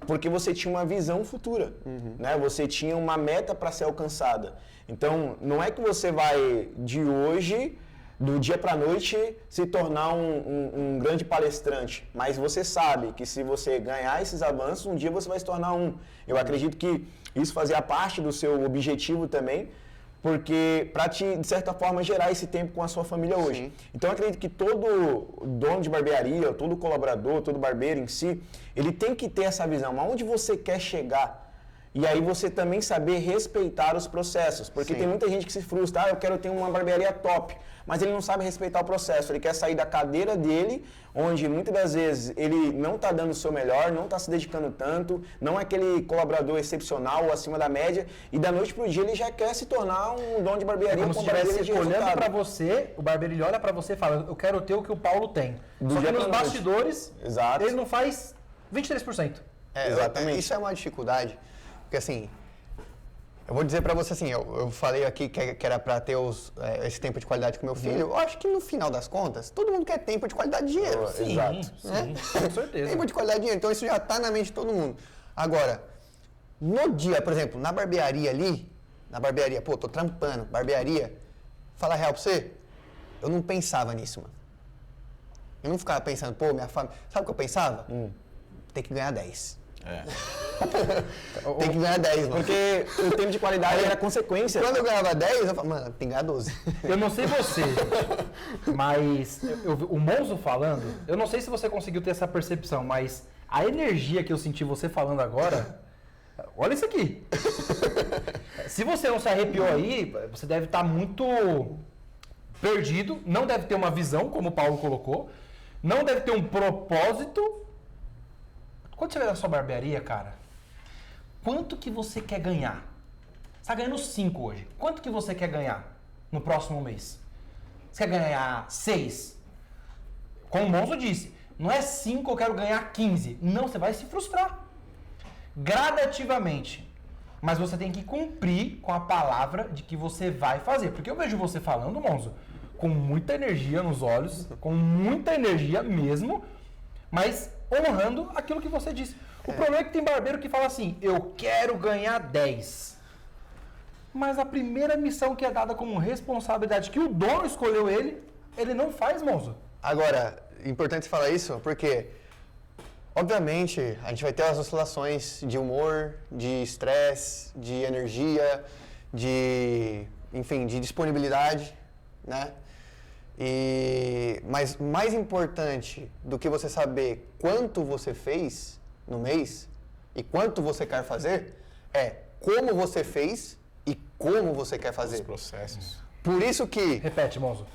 porque você tinha uma visão futura, né? Você tinha uma meta para ser alcançada. Então, não é que você vai de hoje, do dia para a noite, se tornar um grande palestrante, mas você sabe que se você ganhar esses avanços, um dia você vai se tornar um. Eu acredito que isso fazia parte do seu objetivo também, porque para te, de certa forma, gerar esse tempo com a sua família hoje. Sim. Então eu acredito que todo dono de barbearia, todo colaborador, todo barbeiro em si, ele tem que ter essa visão. Aonde você quer chegar? E aí você também saber respeitar os processos. Porque Sim. tem muita gente que se frustra, eu quero ter uma barbearia top, mas ele não sabe respeitar o processo. Ele quer sair da cadeira dele, onde muitas das vezes ele não está dando o seu melhor, não está se dedicando tanto, não é aquele colaborador excepcional ou acima da média, e da noite pro dia ele já quer se tornar um dono de barbearia Como com se barbearia estivesse de olhando resultado. pra você, o barbeiro ele olha pra você e fala, eu quero ter o que o Paulo tem. Do Só dia que nos pra noite. bastidores, Exato. ele não faz 23%. Exatamente. Isso é uma dificuldade, porque assim, eu vou dizer pra você assim, eu falei aqui que era pra ter esse tempo de qualidade com meu filho, eu acho que no final das contas, todo mundo quer tempo de qualidade de dinheiro. Sim, né? com certeza. Tempo de qualidade de dinheiro, então isso já tá na mente de todo mundo. Agora, no dia, por exemplo, na barbearia ali, pô, tô trampando, barbearia, fala a real pra você, eu não pensava nisso, mano. Eu não ficava pensando, pô, minha família... Sabe o que eu pensava? Tem que ganhar 10. Tem que ganhar 10, mano. Porque o tempo de qualidade era consequência. Quando eu ganhava 10, eu falava, mano, tem que ganhar 12. Eu não sei você, mas o Monzo falando, eu não sei se você conseguiu ter essa percepção, mas a energia que eu senti você falando agora, olha isso aqui. Se você não se arrepiou aí, você deve estar muito perdido, não deve ter uma visão, como o Paulo colocou, não deve ter um propósito. Quando você vai na sua barbearia, cara, quanto que você quer ganhar? Você está ganhando 5 hoje. Quanto que você quer ganhar no próximo mês? Você quer ganhar 6? Como o Monzo disse, não é 5, eu quero ganhar 15. Não, você vai se frustrar. Gradativamente. Mas você tem que cumprir com a palavra de que você vai fazer. Porque eu vejo você falando, Monzo, com muita energia nos olhos, com muita energia mesmo, mas honrando aquilo que você disse. O problema é que tem barbeiro que fala assim, eu quero ganhar 10. Mas a primeira missão que é dada como responsabilidade, que o dono escolheu ele não faz, Monzo. Agora, importante você falar isso, porque, obviamente, a gente vai ter as oscilações de humor, de estresse, de energia, enfim, de disponibilidade, né? Mas mais importante do que você saber quanto você fez no mês e quanto você quer fazer, é como você fez e como você quer fazer. Os processos. Por isso que... Repete, Monzo.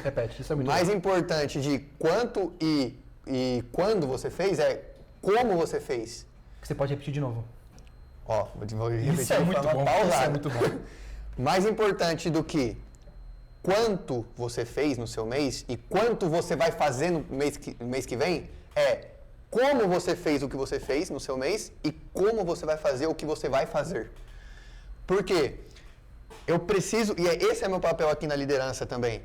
Repete, isso é muito mais legal. importante de quanto e quando você fez é como você fez. Você pode repetir de novo. Ó, vou repetir Isso é de muito forma bom. pausada. Isso é muito bom. Mais importante do que quanto você fez no seu mês e quanto você vai fazer no mês que vem é como você fez o que você fez no seu mês e como você vai fazer o que você vai fazer. Por quê? Eu preciso, e esse é meu papel aqui na liderança também,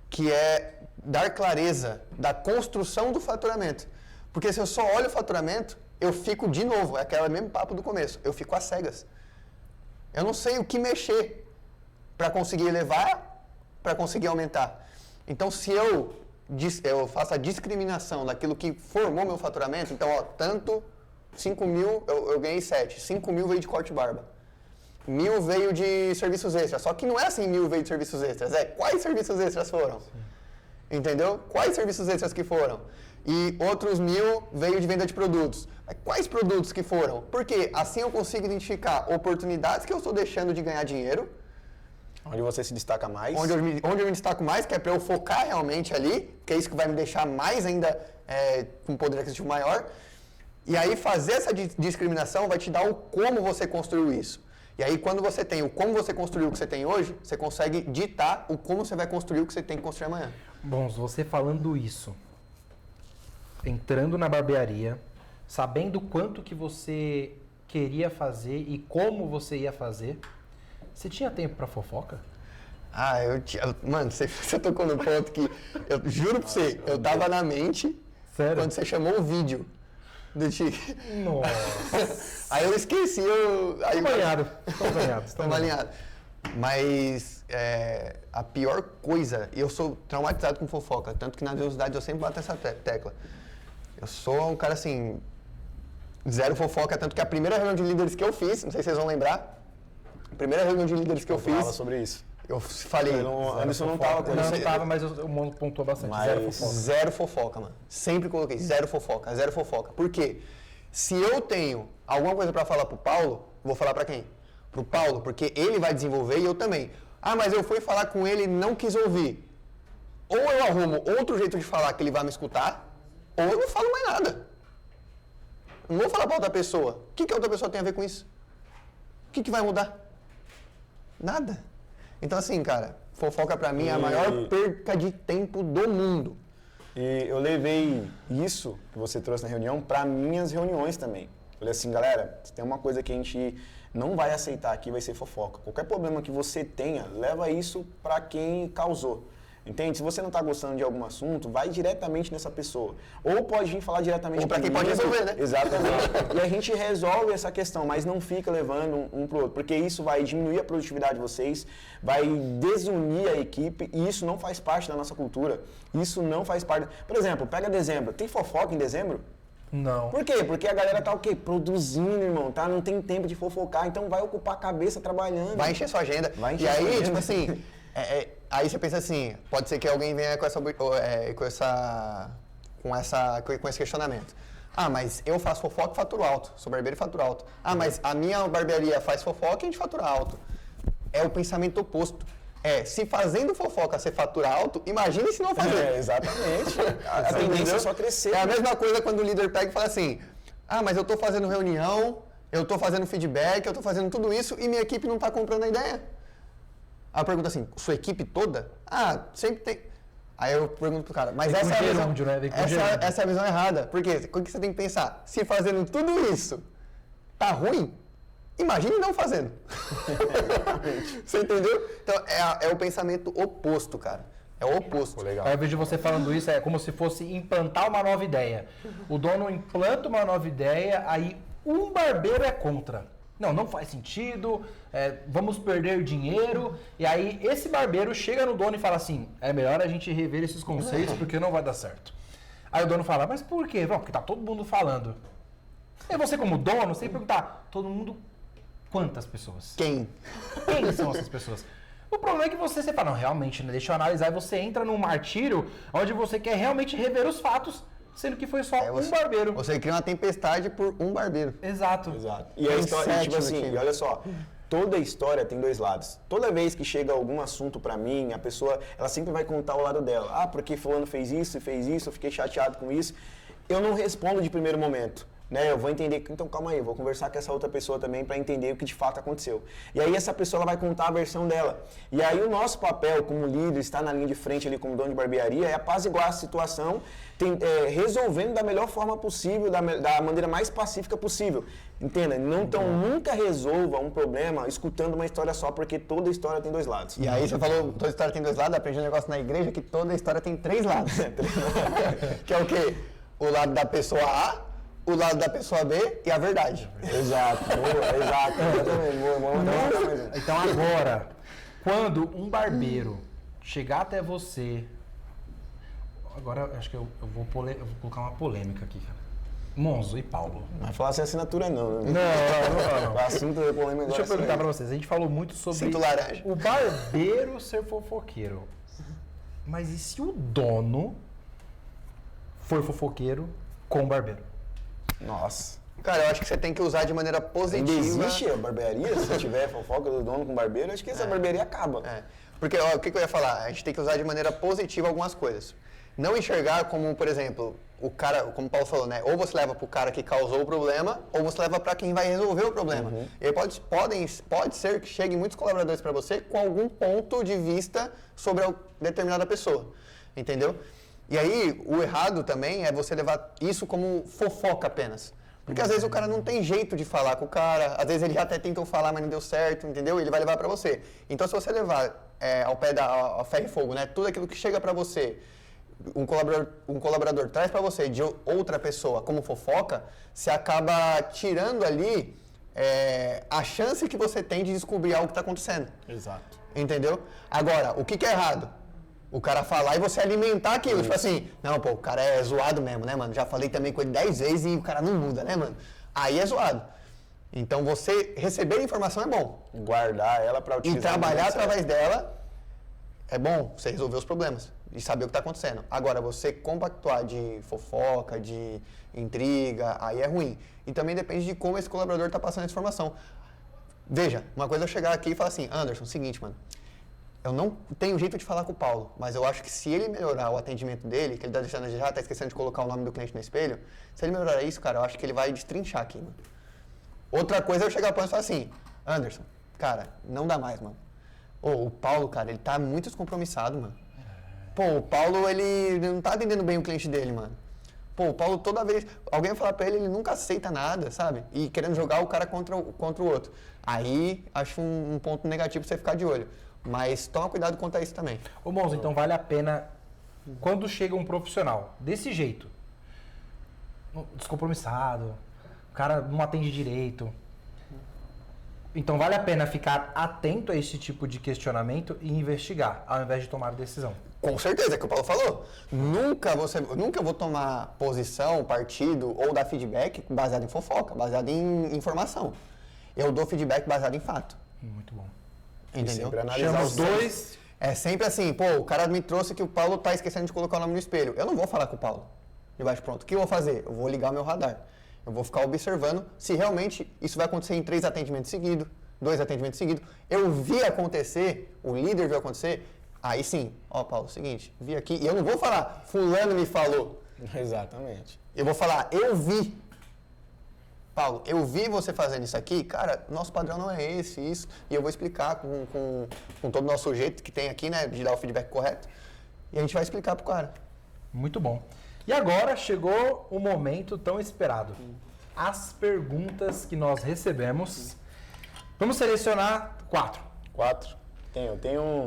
que é dar clareza da construção do faturamento. Porque se eu só olho o faturamento, eu fico de novo, é aquele mesmo papo do começo, eu fico às cegas. Eu não sei o que mexer para conseguir elevar, para conseguir aumentar. Então, se eu faço a discriminação daquilo que formou meu faturamento, então, ó, tanto 5 mil, eu ganhei 7, 5 mil veio de corte de barba. 1.000 veio de serviços extras. Só que não é assim 1.000 veio de serviços extras. É quais serviços extras foram? Sim. Entendeu? Quais serviços extras que foram? E outros 1.000 veio de venda de produtos. Quais produtos que foram? Porque assim eu consigo identificar oportunidades que eu estou deixando de ganhar dinheiro. Onde você se destaca mais. Onde eu me destaco mais, que é para eu focar realmente ali, que é isso que vai me deixar mais ainda com um poder aquisitivo maior. E aí fazer essa discriminação vai te dar o como você construiu isso. E aí, quando você tem o como você construiu o que você tem hoje, você consegue ditar o como você vai construir o que você tem que construir amanhã. Bom, você falando isso, entrando na barbearia, sabendo quanto que você queria fazer e como você ia fazer, você tinha tempo pra fofoca? Ah, mano, você tocou no ponto que, eu juro pra você, eu tava na mente. Sério? Quando você chamou o vídeo. Nossa. Aí eu esqueci, Estamos alinhados. Mas a pior coisa, e eu sou traumatizado com fofoca, tanto que na velocidade eu sempre bato essa tecla. Eu sou um cara assim, zero fofoca, tanto que a primeira reunião de líderes que eu fiz, não sei se vocês vão lembrar, a primeira reunião de líderes que eu fiz... Falava sobre isso. Eu falei... Anderson não tava com Não, isso. não tava, mas o mundo pontuou bastante. Mas- Zero fofoca, mano. Sempre coloquei zero fofoca, zero fofoca. Por quê? Se eu tenho alguma coisa pra falar pro Paulo, Vou falar pra quem? Pro Paulo, porque ele vai desenvolver e eu também. Ah, mas eu fui falar com ele e não quis ouvir. Ou eu arrumo outro jeito de falar que ele vai me escutar, ou eu não falo mais nada. Não vou falar pra outra pessoa. O que a outra pessoa tem a ver com isso? O que vai mudar? Nada. Então assim, cara, fofoca pra mim é a maior perca de tempo do mundo. E eu levei isso que você trouxe na reunião para minhas reuniões também. Falei assim, galera, se tem uma coisa que a gente não vai aceitar aqui, vai ser fofoca. Qualquer problema que você tenha, leva isso para quem causou. Entende? Se você não está gostando de algum assunto, vai diretamente nessa pessoa. Ou pode vir falar diretamente ou para quem pode resolver, né? Exatamente. E a gente resolve essa questão, mas não fica levando um pro outro, porque isso vai diminuir a produtividade de vocês, vai desunir a equipe, e isso não faz parte da nossa cultura. Isso não faz parte. Por exemplo, pega dezembro. Tem fofoca em dezembro? Não. Por quê? Porque a galera tá o quê? Produzindo, irmão, tá? Não tem tempo de fofocar, então vai ocupar a cabeça trabalhando. Vai encher sua agenda. Vai encher e aí, sua agenda. tipo assim, aí você pensa assim, pode ser que alguém venha com esse questionamento. Ah, mas eu faço fofoca e faturo alto. Sou barbeiro e faturo alto. Ah, mas a minha barbearia faz fofoca e a gente fatura alto. É o pensamento oposto. Se fazendo fofoca você fatura alto, imagine se não fazer. Exatamente. A tendência é só crescer. É a mesma coisa quando o líder pega e fala assim, ah, mas eu tô fazendo reunião, eu tô fazendo feedback, eu tô fazendo tudo isso e minha equipe não tá comprando a ideia. Aí eu pergunto assim, sua equipe toda? Ah, sempre tem. Aí eu pergunto pro cara, mas essa é a visão, essa é a visão errada. Por quê? O que você tem que pensar? Se fazendo tudo isso tá ruim, imagine não fazendo. Você entendeu? Então é o pensamento oposto, cara. É o oposto. Legal. Aí eu vejo você falando isso, é como se fosse implantar uma nova ideia. O dono implanta uma nova ideia, aí um barbeiro é contra. Não faz sentido, vamos perder dinheiro. E aí esse barbeiro chega no dono e fala assim, é melhor a gente rever esses conceitos porque não vai dar certo. Aí o dono fala, mas por quê? Porque tá todo mundo falando. E você como dono, você tem que perguntar, todo mundo, quantas pessoas? Quem São essas pessoas? O problema é que você fala, não, realmente, né, deixa eu analisar, e você entra num martírio onde você quer realmente rever os fatos, sendo que foi só um barbeiro. Você cria uma tempestade por um barbeiro. Exato. E a história, tipo assim, e olha só, toda história tem dois lados. Toda vez que chega algum assunto pra mim, a pessoa, ela sempre vai contar o lado dela. Ah, porque fulano fez isso, eu fiquei chateado com isso. Eu não respondo de primeiro momento. Né, eu vou entender, então calma aí, eu vou conversar com essa outra pessoa também para entender o que de fato aconteceu. E aí essa pessoa ela vai contar a versão dela. E aí o nosso papel como líder, estar na linha de frente ali como dono de barbearia, é apaziguar a situação, resolvendo da melhor forma possível, da maneira mais pacífica possível. Entenda? Então nunca resolva um problema escutando uma história só, porque toda história tem dois lados. E aí você falou, toda história tem dois lados, aprendi um negócio na igreja que toda história tem três lados. Que é o quê? O lado da pessoa A, o lado da pessoa B e a verdade. Exato. Então agora, quando um barbeiro chegar até você... Agora acho que eu vou colocar uma polêmica aqui, cara. Monzo e Paulo. Não vai falar sem assinatura não. Não. O assunto é polêmico. Deixa eu perguntar pra vocês. A gente falou muito sobre Sinto laranja. o barbeiro ser fofoqueiro. Mas e se o dono for fofoqueiro com o barbeiro? Nossa. Cara, eu acho que você tem que usar de maneira positiva. Ainda existe a barbearia? Se tiver fofoca do dono com barbeiro, acho que essa barbearia acaba. Porque o que eu ia falar? A gente tem que usar de maneira positiva algumas coisas. Não enxergar como, por exemplo, o cara, como o Paulo falou, né? Ou você leva pro cara que causou o problema, ou você leva para quem vai resolver o problema. E aí pode ser que cheguem muitos colaboradores para você com algum ponto de vista sobre a determinada pessoa. Entendeu? E aí, o errado também é você levar isso como fofoca apenas. Porque às vezes o cara não tem jeito de falar com o cara, às vezes ele já até tentou falar, mas não deu certo, entendeu? Ele vai levar pra você. Então se você levar ao pé da ferro e fogo, né? Tudo aquilo que chega pra você, um colaborador traz pra você de outra pessoa como fofoca, você acaba tirando ali a chance que você tem de descobrir algo que tá acontecendo. Exato. Entendeu? Agora, o que é errado? O cara falar e você alimentar aquilo. Tipo assim, não, pô, o cara é zoado mesmo, né, mano? Já falei também com ele 10 vezes e o cara não muda, né, mano? Aí é zoado. Então você receber a informação é bom. Guardar ela pra utilizar. E trabalhar através dela é bom, você resolver os problemas e saber o que tá acontecendo. Agora, você compactuar de fofoca, de intriga, aí é ruim. E também depende de como esse colaborador tá passando essa informação. Veja, uma coisa é eu chegar aqui e falar assim, Anderson, seguinte, mano, eu não tenho jeito de falar com o Paulo, mas eu acho que se ele melhorar o atendimento dele, que ele tá deixando de tá esquecendo de colocar o nome do cliente no espelho, se ele melhorar isso, cara, eu acho que ele vai destrinchar aqui, mano. Outra coisa é eu chegar para ele e falar assim, Anderson, cara, não dá mais, mano. O Paulo, cara, ele tá muito descompromissado, mano. Pô, o Paulo, ele não tá atendendo bem o cliente dele, mano. Pô, o Paulo toda vez, alguém vai falar pra ele, ele nunca aceita nada, sabe? E querendo jogar o cara contra o outro. Aí, acho um ponto negativo pra você ficar de olho. Mas toma cuidado quanto a isso também. Ô, Monzo, então vale a pena, quando chega um profissional desse jeito, descompromissado, o cara não atende direito, então vale a pena ficar atento a esse tipo de questionamento e investigar, ao invés de tomar decisão. Com certeza, é o que o Paulo falou. Nunca vou tomar posição, partido ou dar feedback baseado em fofoca, baseado em informação. Eu dou feedback baseado em fato. Muito bom. Entendeu? Chama os dois. É sempre assim, pô, o cara me trouxe que o Paulo tá esquecendo de colocar o nome no espelho. Eu não vou falar com o Paulo. De baixo pronto. O que eu vou fazer? Eu vou ligar o meu radar. Eu vou ficar observando se realmente isso vai acontecer em 3 atendimentos seguidos, 2 atendimentos seguidos. Eu vi acontecer, o líder viu acontecer, aí sim, ó, Paulo, seguinte, vi aqui, e eu não vou falar, fulano me falou. Exatamente. Eu vou falar, eu vi. Paulo, eu vi você fazendo isso aqui, cara, nosso padrão não é esse, isso, e eu vou explicar com todo o nosso jeito que tem aqui, né, de dar o feedback correto, e a gente vai explicar pro cara. Muito bom. E agora chegou o momento tão esperado. As perguntas que nós recebemos. Vamos selecionar 4. 4.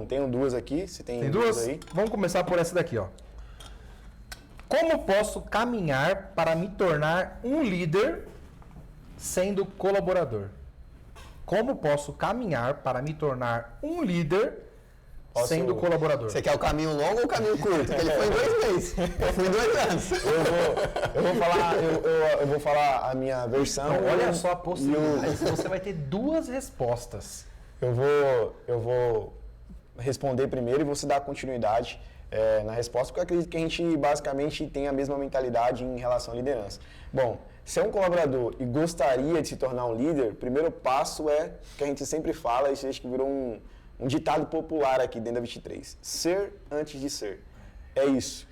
Tenho 2 aqui, se tem 2 aí. Vamos começar por essa daqui, ó. Como posso caminhar para me tornar um líder sendo colaborador? Como posso caminhar para me tornar um líder sendo colaborador? Você quer o caminho longo ou o caminho curto? Porque ele foi em 2 meses. Eu fui em 2 anos. Eu vou falar a minha versão. Então, olha só a possibilidade. Você vai ter 2 respostas. Eu vou responder primeiro e você dar continuidade na resposta, porque eu acredito que a gente basicamente tem a mesma mentalidade em relação à liderança. Bom, se é um colaborador e gostaria de se tornar um líder, o primeiro passo é que a gente sempre fala, isso acho que virou um ditado popular aqui dentro da 23. Ser antes de ser. É isso.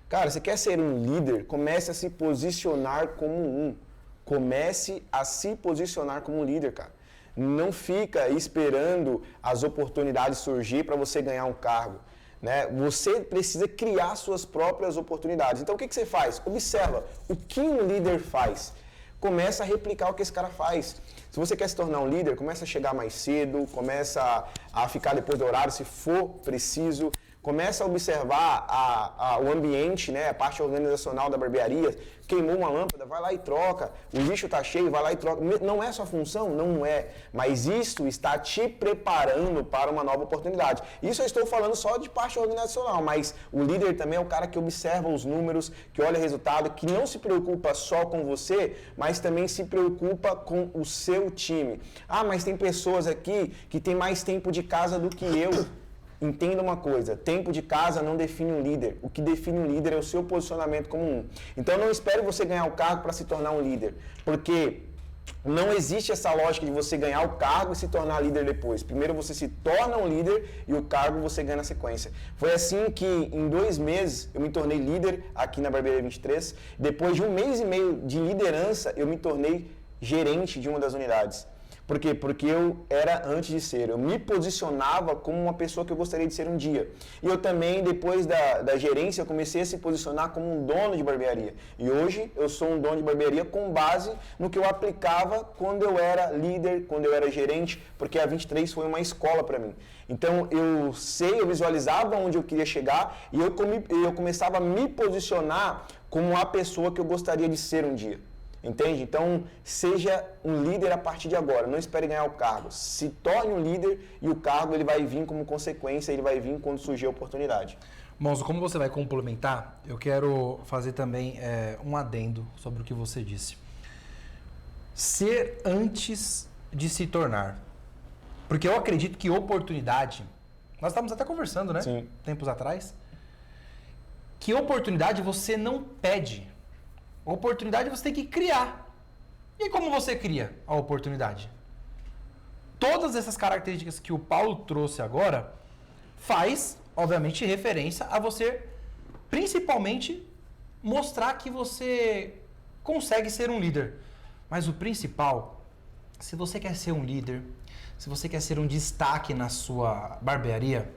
Cara, você quer ser um líder? Comece a se posicionar como um. Comece a se posicionar como um líder, cara. Não fica esperando as oportunidades surgir para você ganhar um cargo. Né? Você precisa criar suas próprias oportunidades. Então, o que você faz? Observa o que um líder faz. Começa a replicar o que esse cara faz. Se você quer se tornar um líder, começa a chegar mais cedo, começa a ficar depois do horário, se for preciso. Começa a observar o ambiente, né, a parte organizacional da barbearia. Queimou uma lâmpada, vai lá e troca. O lixo está cheio, vai lá e troca. Não é sua função? Não é. Mas isso está te preparando para uma nova oportunidade. Isso eu estou falando só de parte organizacional, mas o líder também é o cara que observa os números, que olha o resultado, que não se preocupa só com você, mas também se preocupa com o seu time. Ah, mas tem pessoas aqui que têm mais tempo de casa do que eu. Entenda uma coisa, tempo de casa não define um líder. O que define um líder é o seu posicionamento como um. Então não espere você ganhar o cargo para se tornar um líder, porque não existe essa lógica de você ganhar o cargo e se tornar líder depois. Primeiro você se torna um líder e o cargo você ganha na sequência. Foi assim que em 2 meses eu me tornei líder aqui na Barbearia 23. Depois de 1 mês e meio de liderança, eu me tornei gerente de uma das unidades. Por quê? Porque eu era antes de ser. Eu me posicionava como uma pessoa que eu gostaria de ser um dia. E eu também, depois da gerência, eu comecei a se posicionar como um dono de barbearia. E hoje eu sou um dono de barbearia com base no que eu aplicava quando eu era líder, quando eu era gerente, porque a 23 foi uma escola para mim. Então eu visualizava onde eu queria chegar e eu começava a me posicionar como a pessoa que eu gostaria de ser um dia. Entende? Então, seja um líder a partir de agora. Não espere ganhar o cargo. Se torne um líder e o cargo ele vai vir como consequência, ele vai vir quando surgir a oportunidade. Monzo, como você vai complementar, eu quero fazer também um adendo sobre o que você disse. Ser antes de se tornar. Porque eu acredito que oportunidade... Nós estávamos até conversando, né? Sim. Tempos atrás. Que oportunidade você não pede. Oportunidade você tem que criar. E como você cria a oportunidade? todas essas características que o Paulo trouxe agora faz, obviamente, referência a você, principalmente, mostrar que você consegue ser um líder. Mas o principal, se você quer ser um líder, se você quer ser um destaque na sua barbearia,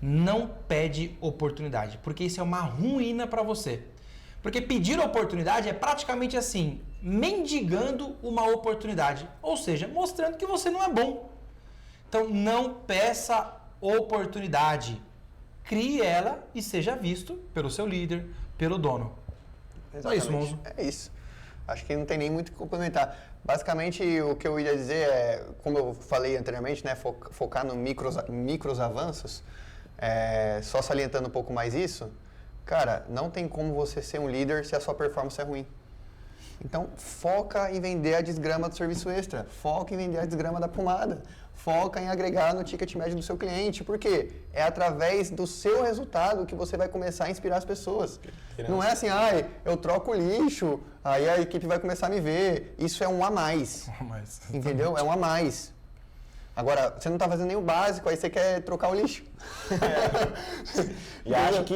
não pede oportunidade, porque isso é uma ruína para você. Porque pedir oportunidade é praticamente assim, mendigando uma oportunidade, ou seja, mostrando que você não é bom. Então não peça oportunidade, crie ela e seja visto pelo seu líder, pelo dono. Exatamente. É isso, Monzo. É isso. Acho que não tem nem muito o que complementar. Basicamente, o que eu ia dizer é, como eu falei anteriormente, né, focar no micros avanços, só salientando um pouco mais isso, cara, não tem como você ser um líder se a sua performance é ruim. Então, foca em vender a desgrama do serviço extra, foca em vender a desgrama da pomada, foca em agregar no ticket médio do seu cliente, porque é através do seu resultado que você vai começar a inspirar as pessoas. Não é assim, eu troco o lixo, aí a equipe vai começar a me ver. Isso é um a mais. Entendeu? É um a mais. Agora, você não está fazendo nem o básico, aí você quer trocar o lixo. E acho que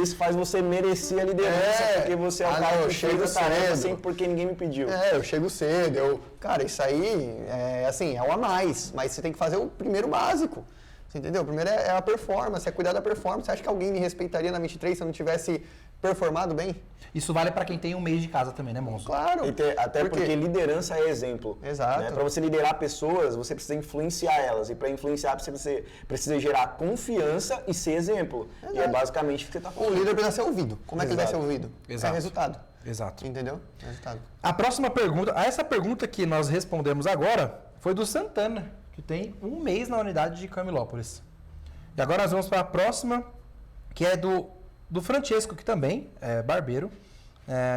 isso faz você merecer a liderança, porque você é o cara que fez a tarefa sempre porque ninguém me pediu. Eu chego cedo, cara, isso aí é um a mais, mas você tem que fazer o primeiro básico. Você entendeu? O primeiro é a performance, é cuidar da performance. Você acha que alguém me respeitaria na 23 se eu não tivesse performado bem? Isso vale para quem tem um mês de casa também, né, Monzo? Claro. Até porque liderança é exemplo. Exato. Né? Para você liderar pessoas, você precisa influenciar elas. E para influenciar, você precisa gerar confiança e ser exemplo. Exato. E é basicamente o que você está falando. O líder precisa ser ouvido. Como é que ele vai ser ouvido? Exato. É resultado. Exato. Entendeu? Resultado. A próxima pergunta, essa pergunta que nós respondemos agora, foi do Santana, que tem um mês na unidade de Camilópolis. E agora nós vamos para a próxima, que é do Francesco, que também é barbeiro,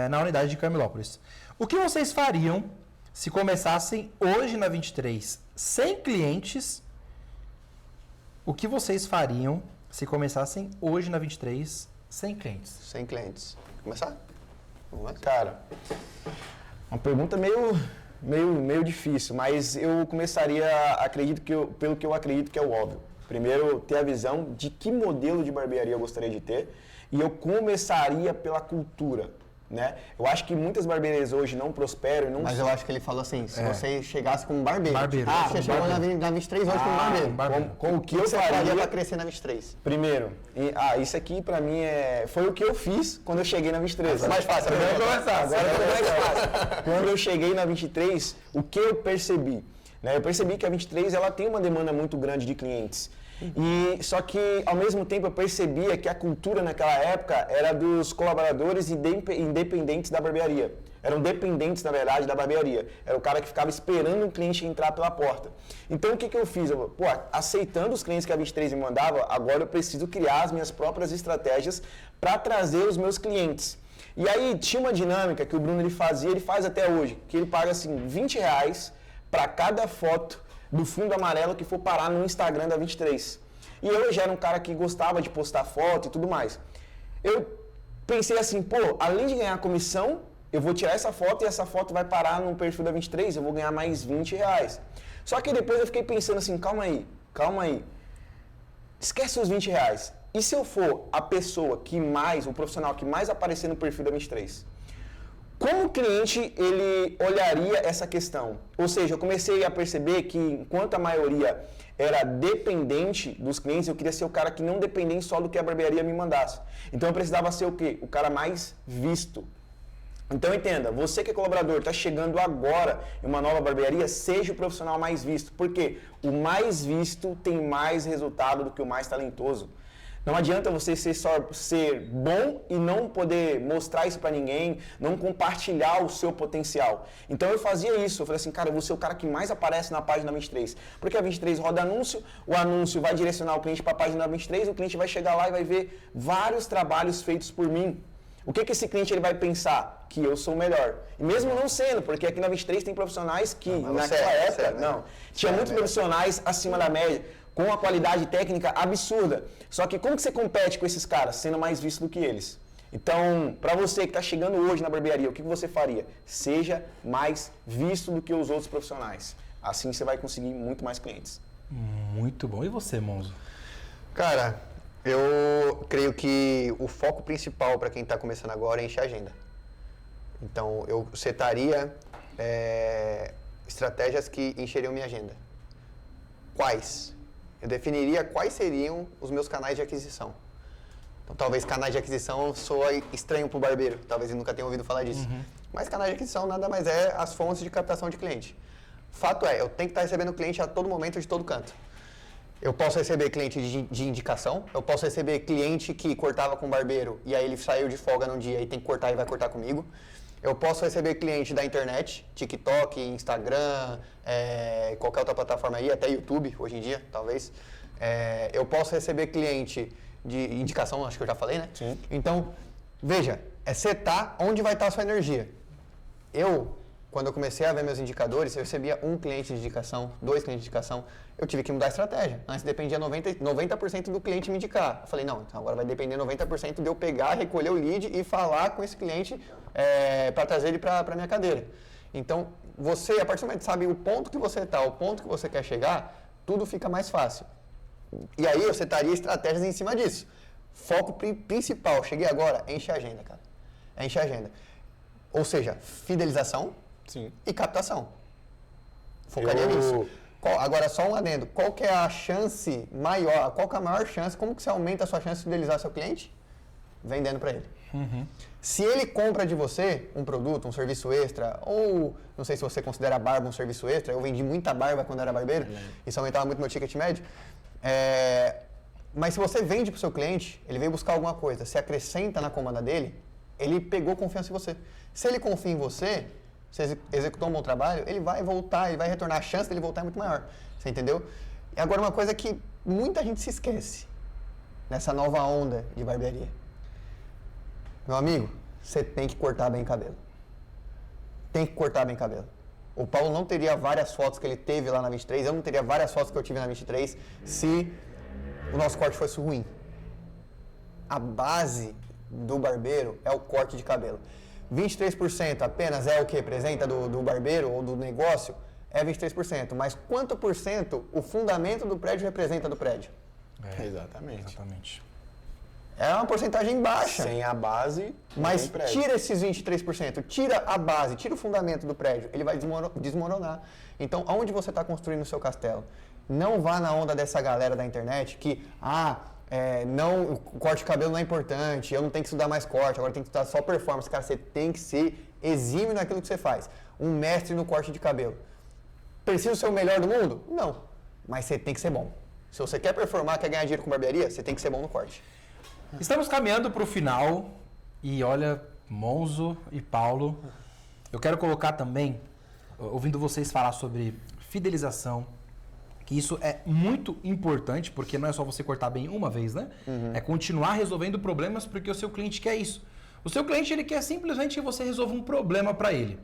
na unidade de Camilópolis. O que vocês fariam se começassem hoje na 23 sem clientes? O que vocês fariam se começassem hoje na 23 sem clientes? Sem clientes. Começar? Vamos lá. Cara, uma pergunta meio difícil, mas eu começaria, pelo que eu acredito que é o óbvio. Primeiro, ter a visão de que modelo de barbearia eu gostaria de ter, e eu começaria pela cultura, né? Eu acho que muitas barbearias hoje não prosperam. Mas eu acho que ele falou assim, se você chegasse como barbeiro. Você chegou na 23 hoje como barbeiro. Com o que eu faria para crescer na 23? Primeiro, isso aqui pra mim foi o que eu fiz quando eu cheguei na 23. Mais fácil. Agora é mais fácil. Quando eu cheguei na 23, o que eu percebi? Eu percebi que a 23 ela tem uma demanda muito grande de clientes. Só que, ao mesmo tempo, eu percebia que a cultura naquela época era dos colaboradores independentes da barbearia. Eram dependentes, na verdade, da barbearia. Era o cara que ficava esperando o cliente entrar pela porta. Então, o que eu fiz? Aceitando os clientes que a 23 me mandava, agora eu preciso criar as minhas próprias estratégias para trazer os meus clientes. E aí, tinha uma dinâmica que o Bruno ele faz até hoje, que ele paga, assim, R$20 para cada foto do fundo amarelo que for parar no Instagram da 23. E eu já era um cara que gostava de postar foto e tudo mais. Eu pensei assim, além de ganhar comissão, eu vou tirar essa foto e essa foto vai parar no perfil da 23, eu vou ganhar mais R$20. Só que depois eu fiquei pensando assim, calma aí. Esquece os R$20. E se eu for a pessoa o profissional que mais aparecer no perfil da 23? Como o cliente ele olharia essa questão? Ou seja, eu comecei a perceber que enquanto a maioria era dependente dos clientes, eu queria ser o cara que não dependesse só do que a barbearia me mandasse. Então eu precisava ser o quê? O cara mais visto. Então entenda, você que é colaborador, está chegando agora em uma nova barbearia, seja o profissional mais visto. Porque o mais visto tem mais resultado do que o mais talentoso. Não adianta você ser bom e não poder mostrar isso pra ninguém, não compartilhar o seu potencial. Então eu fazia isso, eu falei assim, cara, eu vou ser o cara que mais aparece na página 23. Porque a 23 roda anúncio, o anúncio vai direcionar o cliente para a página 23, o cliente vai chegar lá e vai ver vários trabalhos feitos por mim. O que esse cliente ele vai pensar? Que eu sou o melhor. E mesmo não sendo, porque aqui na 23 tem profissionais que naquela época, tinha muitos profissionais acima da média, com uma qualidade técnica absurda. Só que como que você compete com esses caras, sendo mais visto do que eles? Então, para você que está chegando hoje na barbearia, o que você faria? Seja mais visto do que os outros profissionais. Assim você vai conseguir muito mais clientes. Muito bom. E você, Monzo? Cara, eu creio que o foco principal para quem está começando agora é encher a agenda. Então, eu setaria estratégias que encheriam minha agenda. Quais? Eu definiria quais seriam os meus canais de aquisição. Então, talvez canais de aquisição soe estranho para o barbeiro. Talvez ele nunca tenha ouvido falar disso. Mas canais de aquisição nada mais é as fontes de captação de cliente. Fato é, eu tenho que estar recebendo cliente a todo momento, de todo canto. Eu posso receber cliente de indicação, eu posso receber cliente que cortava com barbeiro e aí ele saiu de folga num dia e tem que cortar e vai cortar comigo. Eu posso receber cliente da internet, TikTok, Instagram, qualquer outra plataforma aí, até YouTube hoje em dia, talvez. Eu posso receber cliente de indicação, acho que eu já falei, né? Sim. Então, veja, é setar onde vai estar a sua energia. Quando eu comecei a ver meus indicadores, eu recebia um cliente de indicação, 2 clientes de indicação, eu tive que mudar a estratégia. Antes dependia 90% do cliente me indicar. Eu falei, não, então agora vai depender 90% de eu pegar, recolher o lead e falar com esse cliente para trazer ele para a minha cadeira. Então, você, a partir do momento que sabe o ponto que você está, o ponto que você quer chegar, tudo fica mais fácil. E aí eu setaria estratégias em cima disso. Foco principal, cheguei agora, enche a agenda, cara. Enche a agenda. Ou seja, fidelização. Sim. E captação. Focaria nisso. Agora, só um adendo. Qual que é a chance maior, qual que é a maior chance, como que você aumenta a sua chance de fidelizar seu cliente? Vendendo para ele. Se ele compra de você um produto, um serviço extra, ou não sei se você considera a barba um serviço extra, eu vendi muita barba quando era barbeiro, isso aumentava muito meu ticket médio. Mas se você vende para o seu cliente, ele veio buscar alguma coisa, se acrescenta na comanda dele, ele pegou confiança em você. Se ele confia em você executou um bom trabalho, ele vai voltar, ele vai retornar. A chance dele voltar é muito maior. Você entendeu? E agora uma coisa que muita gente se esquece nessa nova onda de barbearia. Meu amigo, você tem que cortar bem cabelo. Tem que cortar bem cabelo. O Paulo não teria várias fotos que ele teve lá na 23, eu não teria várias fotos que eu tive na 23 se o nosso corte fosse ruim. A base do barbeiro é o corte de cabelo. 23% apenas é o que representa do barbeiro ou do negócio? É 23%. Mas quanto por cento o fundamento do prédio representa do prédio? Exatamente. É uma porcentagem baixa. Sem a base, mas não tem prédio. tira esses 23%, tira a base, tira o fundamento do prédio, ele vai desmoronar. Então, aonde você está construindo o seu castelo? Não vá na onda dessa galera da internet que, não, o corte de cabelo não é importante, eu não tenho que estudar mais corte, agora tem que estudar só performance. Cara, você tem que ser exímio naquilo que você faz. Um mestre no corte de cabelo. Precisa ser o melhor do mundo? Não. Mas você tem que ser bom. Se você quer performar, quer ganhar dinheiro com barbearia, você tem que ser bom no corte. Estamos caminhando para o final e olha, Monzo e Paulo, eu quero colocar também, ouvindo vocês falar sobre fidelização, que isso é muito importante, porque não é só você cortar bem uma vez, né? É continuar resolvendo problemas porque o seu cliente quer isso. O seu cliente, ele quer simplesmente que você resolva um problema para ele.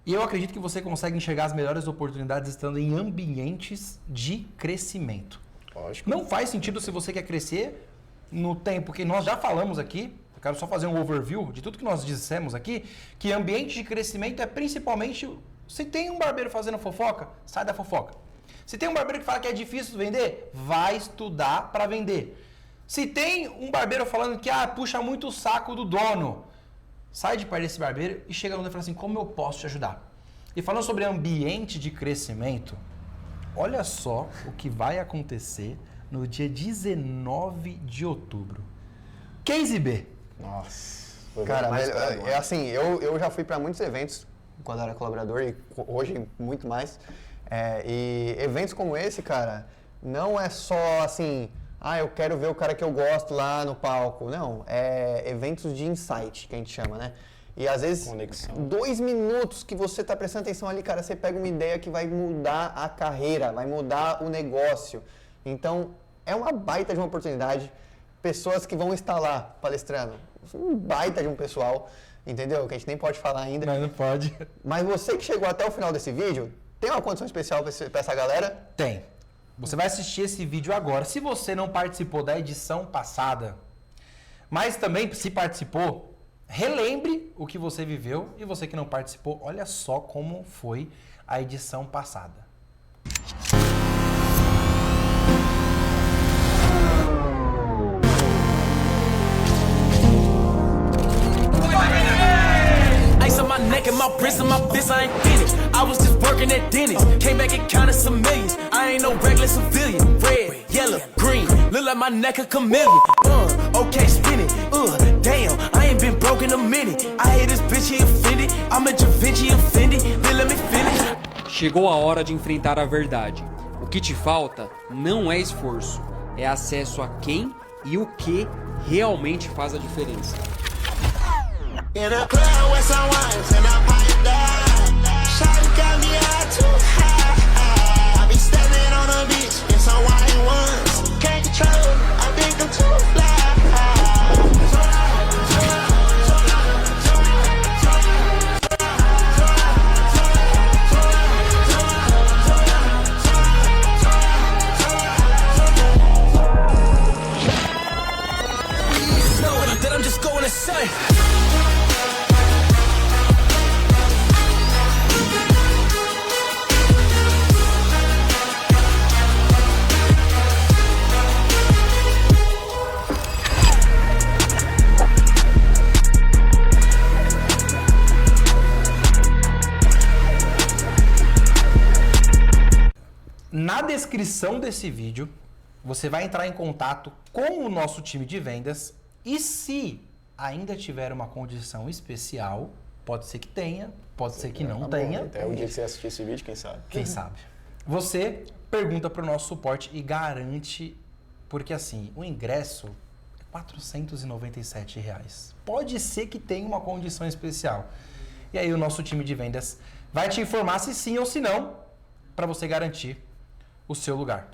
E eu acredito que você consegue enxergar as melhores oportunidades estando em ambientes de crescimento. Lógico. Não faz sentido se você quer crescer no tempo que nós já falamos aqui, eu quero só fazer um overview de tudo que nós dissemos aqui, que ambiente de crescimento é principalmente, se tem um barbeiro fazendo fofoca, sai da fofoca. Se tem um barbeiro que fala que é difícil vender, vai estudar para vender. Se tem um barbeiro falando que puxa muito o saco do dono, sai de perto desse barbeiro e chega no dono e fala assim, como eu posso te ajudar? E falando sobre ambiente de crescimento, olha só o que vai acontecer no dia 19 de outubro. Case B. Nossa. Cara, velho, assim, eu já fui para muitos eventos quando era colaborador e hoje muito mais. E eventos como esse, cara, não é só assim, eu quero ver o cara que eu gosto lá no palco. Não, é eventos de insight, que a gente chama, né? E às vezes, Conexão. 2 minutos que você tá prestando atenção ali, cara, você pega uma ideia que vai mudar a carreira, vai mudar o negócio. Então, é uma baita de uma oportunidade. Pessoas que vão estar lá palestrando, um baita de um pessoal, entendeu? Que a gente nem pode falar ainda. Não pode. Mas você que chegou até o final desse vídeo, tem uma condição especial para essa galera? Tem. Você vai assistir esse vídeo agora. Se você não participou da edição passada, mas também se participou, relembre o que você viveu e você que não participou, olha só como foi a edição passada. Ice on my neck and my wrist and my fist, I ain't finished. I was just working at Denny's, came back and counted some millions. I ain't no regular civilian. Red, yellow, green, look like my neck a chameleon. Okay, spin it. Damn, I ain't been broke in a minute. I hate this bitch, he offended. I'm a Da Vinci offended. Then let me finish. Chegou a hora de enfrentar a verdade. O que te falta não é esforço, é acesso a quem e o que realmente faz a diferença. In a club with some wines and I pipe down. Shawty got me out too high. I be standing on the beach in some white ones. Can't control, I think I'm too fly. Know that I'm just going to say. Na descrição desse vídeo, você vai entrar em contato com o nosso time de vendas e se ainda tiver uma condição especial, pode ser que tenha, pode ser que não tenha. Até o dia que você assistir esse vídeo, quem sabe? Quem sabe? Você pergunta para o nosso suporte e garante, porque assim, o ingresso é R$ 497. Pode ser que tenha uma condição especial. E aí o nosso time de vendas vai te informar se sim ou se não, para você garantir o seu lugar.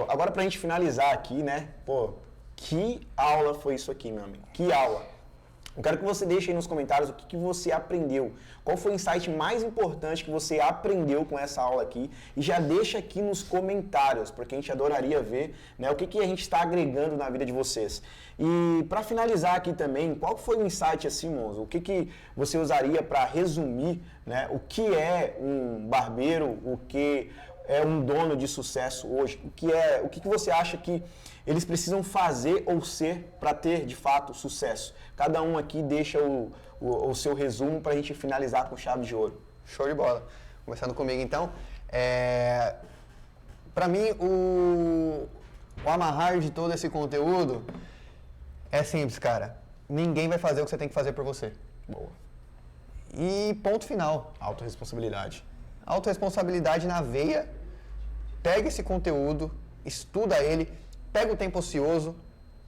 Agora pra gente finalizar aqui, né? Pô, que aula foi isso aqui, meu amigo? Que aula! Eu quero que você deixe aí nos comentários o que você aprendeu. Qual foi o insight mais importante que você aprendeu com essa aula aqui? E já deixa aqui nos comentários, porque a gente adoraria ver, né, o que a gente está agregando na vida de vocês. E para finalizar aqui também, qual foi o insight assim, Monzo? O que você usaria para resumir, né, o que é um barbeiro, o que é um dono de sucesso hoje? O que você acha que eles precisam fazer ou ser para ter, de fato, sucesso? Cada um aqui deixa o seu resumo para a gente finalizar com chave de ouro. Show de bola. Começando comigo, então. Para mim, o amarrar de todo esse conteúdo é simples, cara. Ninguém vai fazer o que você tem que fazer por você. Boa. E ponto final. Autorresponsabilidade. Autorresponsabilidade na veia. Pega esse conteúdo, estuda ele, pega o tempo ocioso,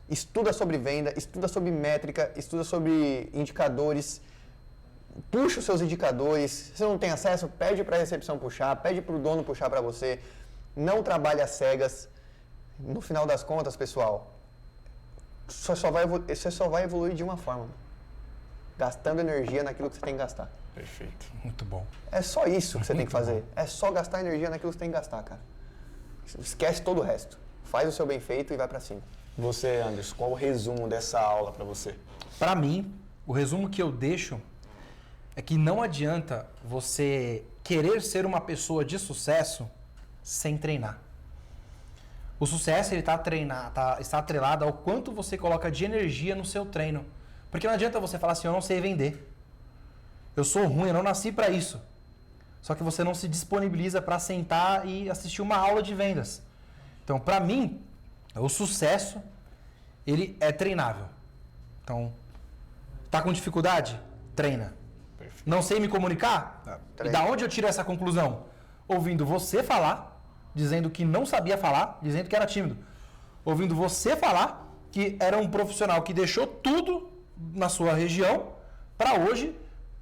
estuda sobre venda, estuda sobre métrica, estuda sobre indicadores, puxa os seus indicadores. Se você não tem acesso, pede para a recepção puxar, pede para o dono puxar para você. Não trabalhe às cegas. No final das contas, pessoal, você só vai evoluir de uma forma. Gastando energia naquilo que você tem que gastar. Perfeito. Muito bom. É só isso que você tem que fazer. É só gastar energia naquilo que você tem que gastar, cara. Esquece todo o resto. Faz o seu bem feito e vai pra cima. Você, Anderson, qual o resumo dessa aula pra você? Para mim, o resumo que eu deixo é que não adianta você querer ser uma pessoa de sucesso sem treinar. O sucesso ele está atrelado ao quanto você coloca de energia no seu treino. Porque não adianta você falar assim, eu não sei vender. Eu sou ruim, eu não nasci para isso. Só que você não se disponibiliza para sentar e assistir uma aula de vendas. Então, para mim, o sucesso, ele é treinável. Então, tá com dificuldade? Treina. Perfeito. Não sei me comunicar? E da onde eu tiro essa conclusão? Ouvindo você falar, dizendo que não sabia falar, dizendo que era tímido. Ouvindo você falar que era um profissional que deixou tudo na sua região para hoje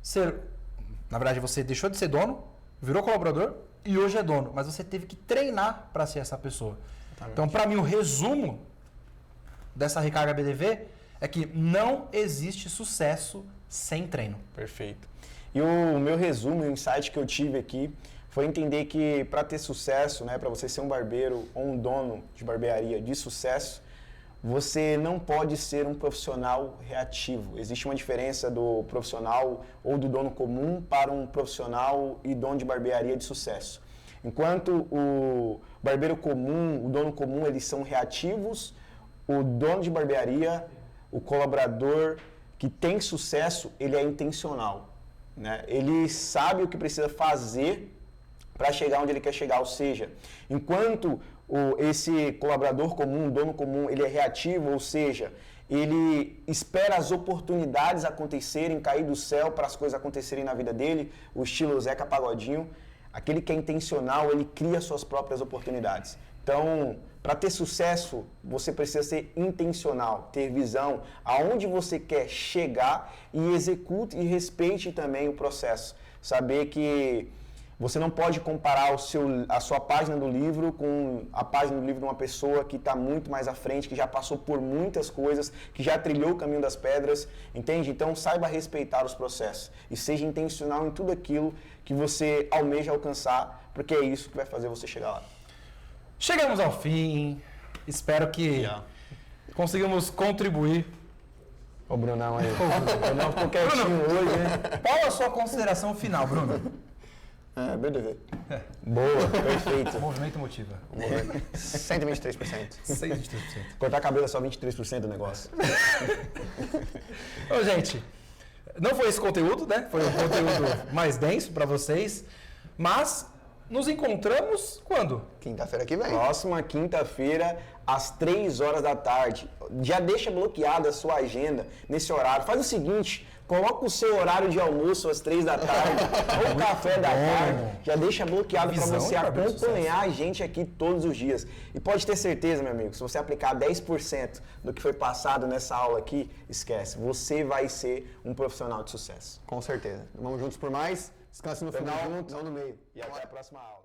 ser... Na verdade, você deixou de ser dono, virou colaborador e hoje é dono. Mas você teve que treinar para ser essa pessoa. Exatamente. Então, para mim, o resumo dessa recarga BDV é que não existe sucesso sem treino. Perfeito. E o meu resumo, o insight que eu tive aqui foi entender que para ter sucesso, né, para você ser um barbeiro ou um dono de barbearia de sucesso, você não pode ser um profissional reativo. Existe uma diferença do profissional ou do dono comum para um profissional e dono de barbearia de sucesso. Enquanto o barbeiro comum, o dono comum, eles são reativos, o dono de barbearia, o colaborador que tem sucesso, ele é intencional, né? Ele sabe o que precisa fazer para chegar onde ele quer chegar, ou seja, enquanto esse colaborador comum, dono comum, ele é reativo, ou seja, ele espera as oportunidades acontecerem, cair do céu para as coisas acontecerem na vida dele, o estilo Zeca Pagodinho. Aquele que é intencional, ele cria suas próprias oportunidades. Então, para ter sucesso, você precisa ser intencional, ter visão aonde você quer chegar e execute e respeite também o processo. Saber que você não pode comparar a sua página do livro com a página do livro de uma pessoa que está muito mais à frente, que já passou por muitas coisas, que já trilhou o caminho das pedras, entende? Então saiba respeitar os processos e seja intencional em tudo aquilo que você almeja alcançar, porque é isso que vai fazer você chegar lá. Chegamos ao fim, espero que conseguimos contribuir. Ô Brunão aí, o Brunão ficou quietinho hoje, né? Qual a sua consideração final, Bruno? BDV. Boa, perfeito. Movimento motiva. 123%. 123%. Cortar cabelo é só 23% do negócio. Ô, gente, não foi esse conteúdo, né? Foi um conteúdo mais denso para vocês, mas nos encontramos quando? Quinta-feira que vem. Próxima quinta-feira, às 3 horas da tarde. Já deixa bloqueada a sua agenda nesse horário. Faz o seguinte, coloca o seu horário de almoço às 3 da tarde, ou café da tarde. Já deixa bloqueado para você acompanhar a gente aqui todos os dias. E pode ter certeza, meu amigo, se você aplicar 10% do que foi passado nessa aula aqui, esquece. Você vai ser um profissional de sucesso. Com certeza. Vamos juntos por mais. Descanse no final, junto, não no meio. E até a próxima aula.